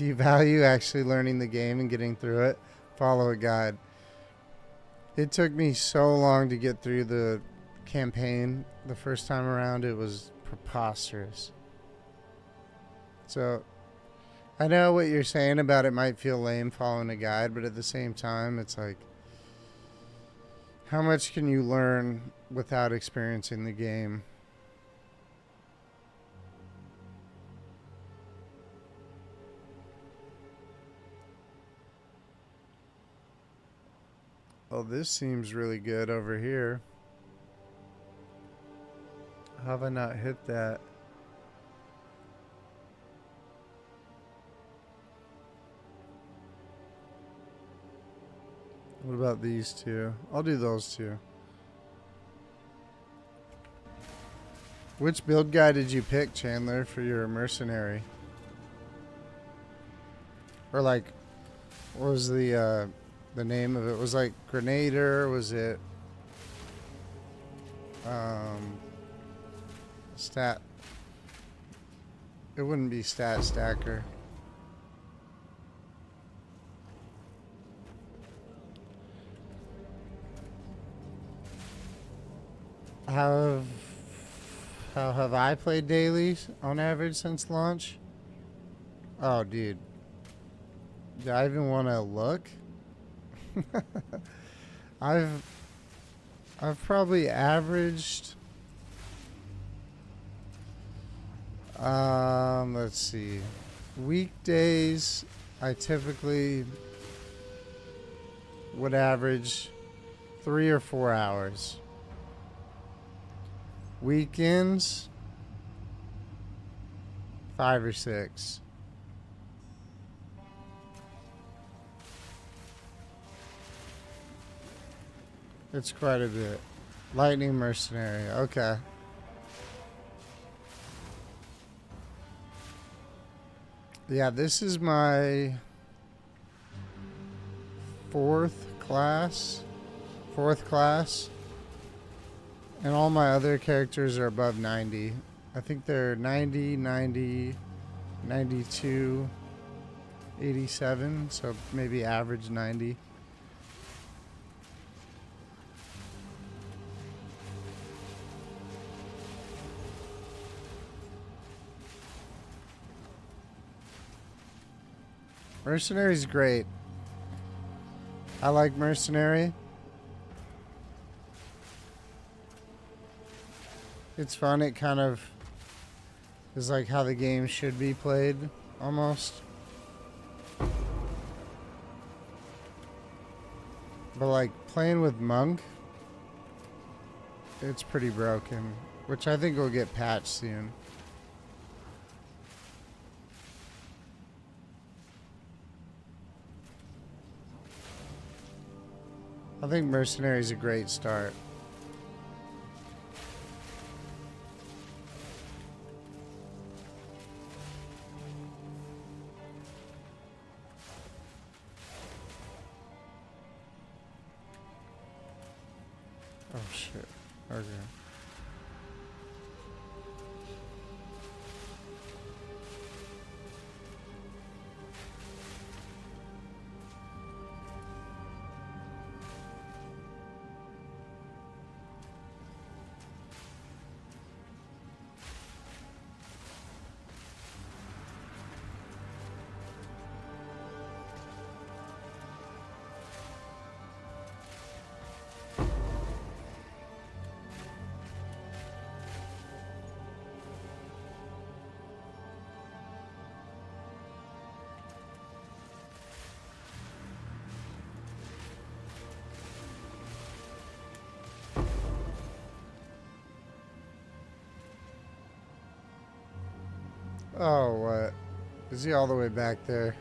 you value actually learning the game and getting through it, follow a guide. It took me so long to get through the campaign the first time around. It was preposterous. So I know what you're saying about it might feel lame following a guide, but at the same time, it's like, how much can you learn without experiencing the game? Oh, this seems really good over here. How have I not hit that? What about these two? I'll do those two. Which build guide did you pick, Chandler, for your mercenary? Or like, what was the name of it? Was like Grenadier? Was it stat? It wouldn't be stat stacker. How have I played dailies on average since launch? Oh, dude. Do I even want to look? I've probably averaged let's see. Weekdays I typically would average 3 or 4 hours. Weekends 5 or 6. It's quite a bit. Lightning Mercenary, okay. Yeah, this is my fourth class. And all my other characters are above 90. I think they're 90, 90, 92, 87, so maybe average 90. Mercenary's great. I like Mercenary. It's fun. It kind of is like how the game should be played, almost. But like playing with Monk, it's pretty broken, which I think will get patched soon. I think Mercenary is a great start. Oh shit. Okay. Oh, what? Is he all the way back there?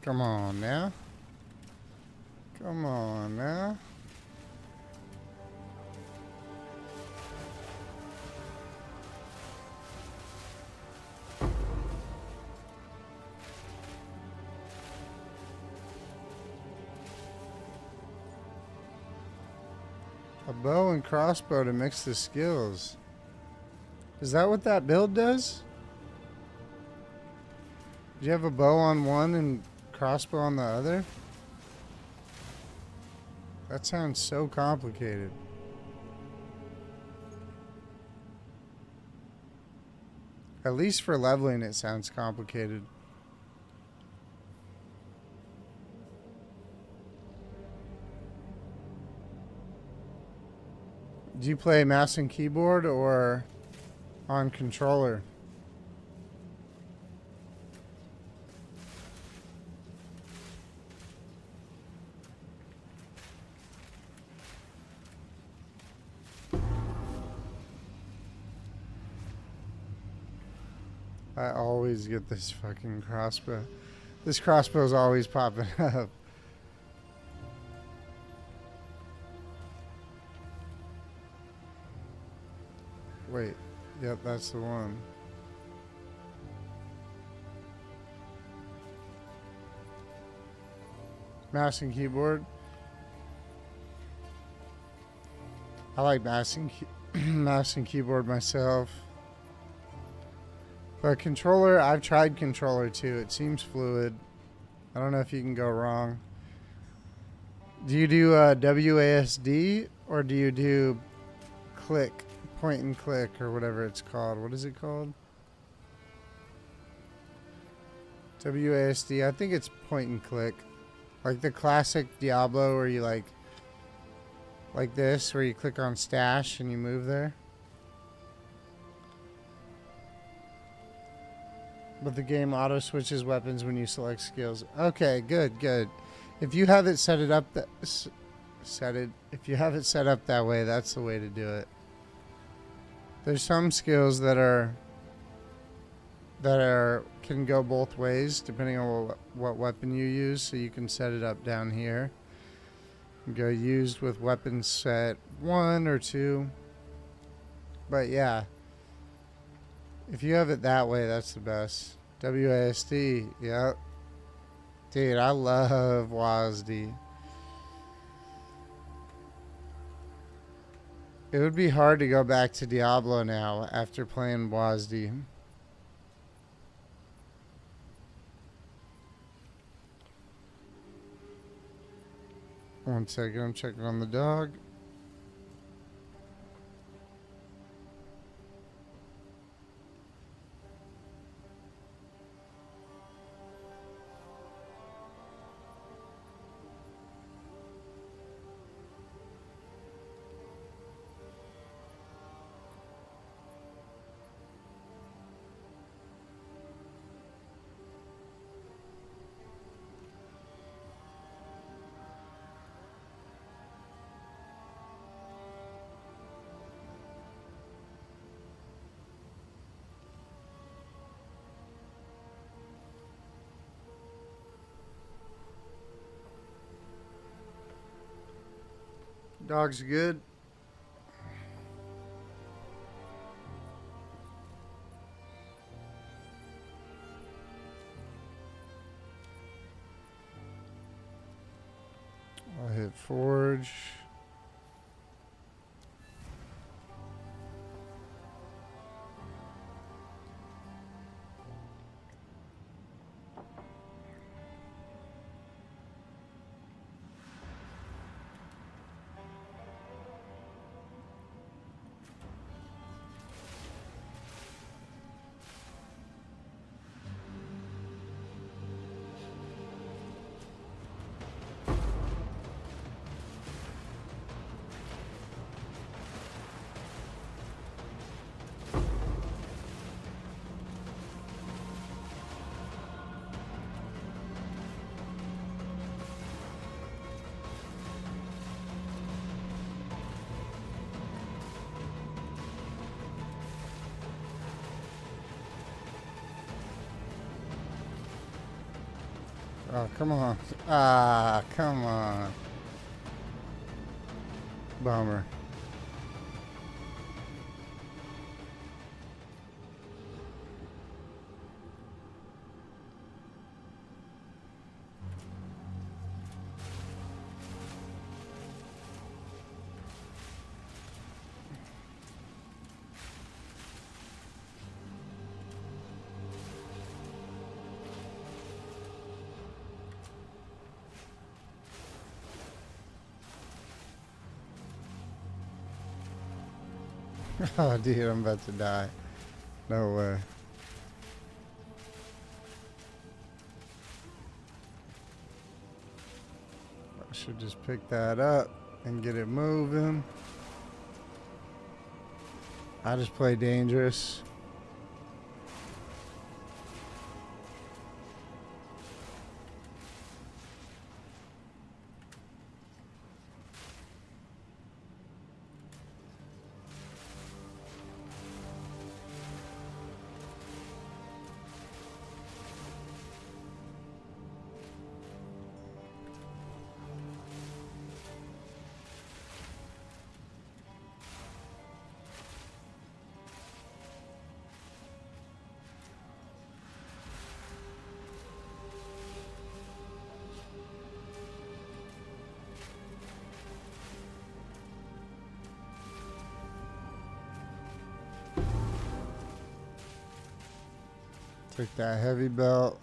Come on now. Come on now. A bow and crossbow to mix the skills. Is that what that build does? Do you have a bow on one and crossbow on the other? That sounds so complicated. At least for leveling it sounds complicated. Do you play mouse and keyboard or on controller? I always get this fucking crossbow. This crossbow's always popping up. Wait. Yep, that's the one. Mouse and keyboard. I like mouse and keyboard myself. But controller, I've tried controller too. It seems fluid. I don't know if you can go wrong. Do you do WASD or do you do click, point and click, or whatever it's called? What is it called? WASD. I think it's point and click. Like the classic Diablo where you like this, where you click on stash and you move there. But the game auto switches weapons when you select skills. Okay, good, good. If you have it set it up that if you have it set up that way, that's the way to do it. There's some skills that can go both ways depending on what weapon you use, so you can set it up down here. Go used with weapon set 1 or 2. But yeah, if you have it that way, that's the best. WASD, yep. Dude, I love WASD. It would be hard to go back to Diablo now after playing WASD. One second, I'm checking on the dog. Dog's good. I'll hit forge. Oh, come on. Ah, come on. Bummer. Oh, dude, I'm about to die. No way. I should just pick that up and get it moving. I just play dangerous. Take that heavy belt.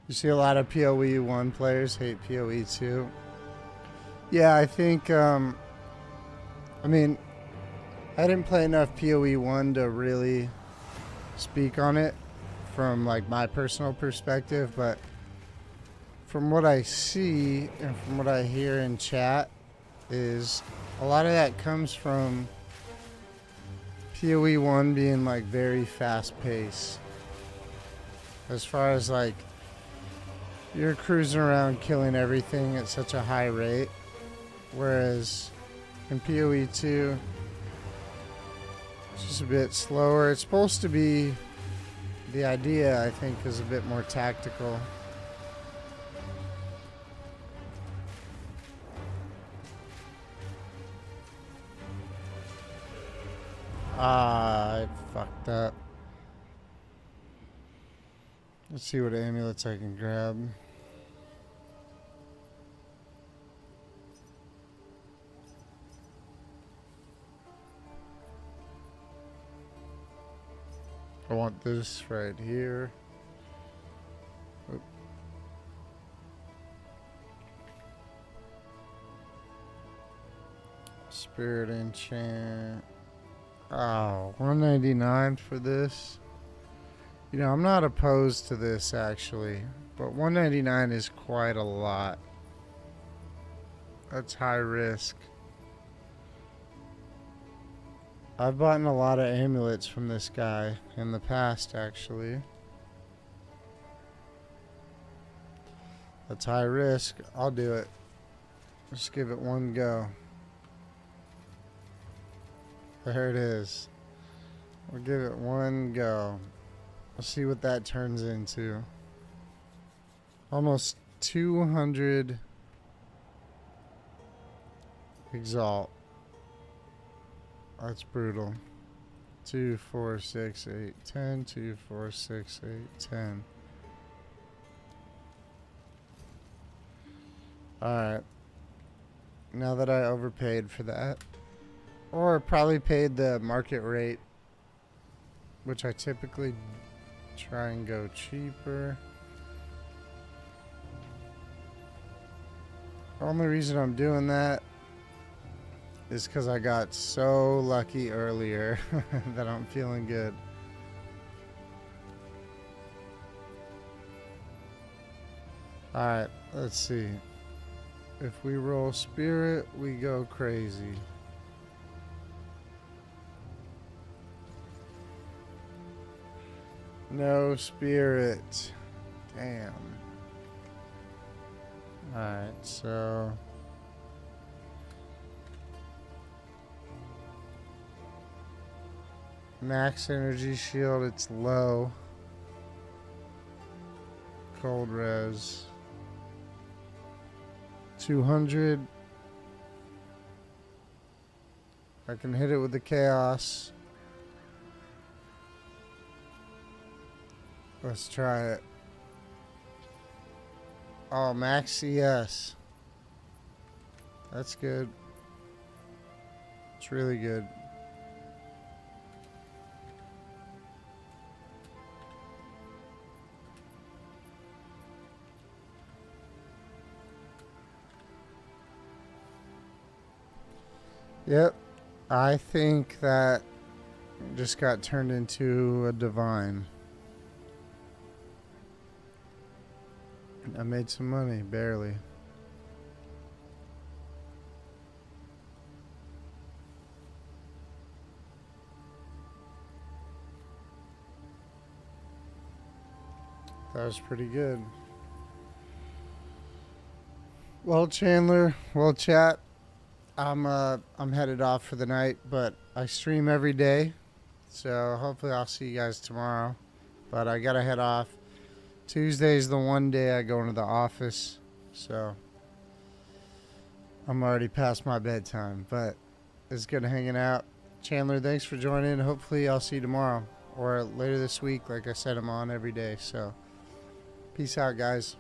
You see a lot of PoE 1 players hate PoE 2. Yeah, I think, I mean, I didn't play enough PoE 1 to really speak on it from like my personal perspective, but from what I see and from what I hear in chat is a lot of that comes from PoE 1 being like very fast paced. As far as like you're cruising around killing everything at such a high rate, whereas in PoE 2 it's just a bit slower. It's supposed to be, the idea I think is a bit more tactical. I fucked up. Let's see what amulets I can grab. I want this right here. Oop. Spirit enchant. Oh, 199 for this. You know, I'm not opposed to this actually, but 199 is quite a lot. That's high risk. I've bought a lot of amulets from this guy in the past actually. That's high risk. I'll do it. Just give it one go. There it is. We'll give it one go. Let's see what that turns into. Almost 200 Exalt. That's brutal. 2, 4, 6, 8, 10. 2, 4, 6, 8, 10. Alright. Now that I overpaid for that, or probably paid the market rate, which I typically try and go cheaper. The only reason I'm doing that is because I got so lucky earlier that I'm feeling good. Alright, let's see. If we roll spirit, we go crazy. No spirit. Damn. Alright, so max energy shield, it's low. Cold res 200. I can hit it with the chaos. Let's try it. Oh, max CS. That's good. It's really good. Yep. I think that just got turned into a divine. I made some money, barely. That was pretty good. Well, Chandler, well, chat. I'm headed off for the night, but I stream every day, so hopefully I'll see you guys tomorrow. But I gotta head off. Tuesday's the one day I go into the office, so I'm already past my bedtime. But it's good hanging out. Chandler, thanks for joining. Hopefully I'll see you tomorrow or later this week. Like I said, I'm on every day, so peace out, guys.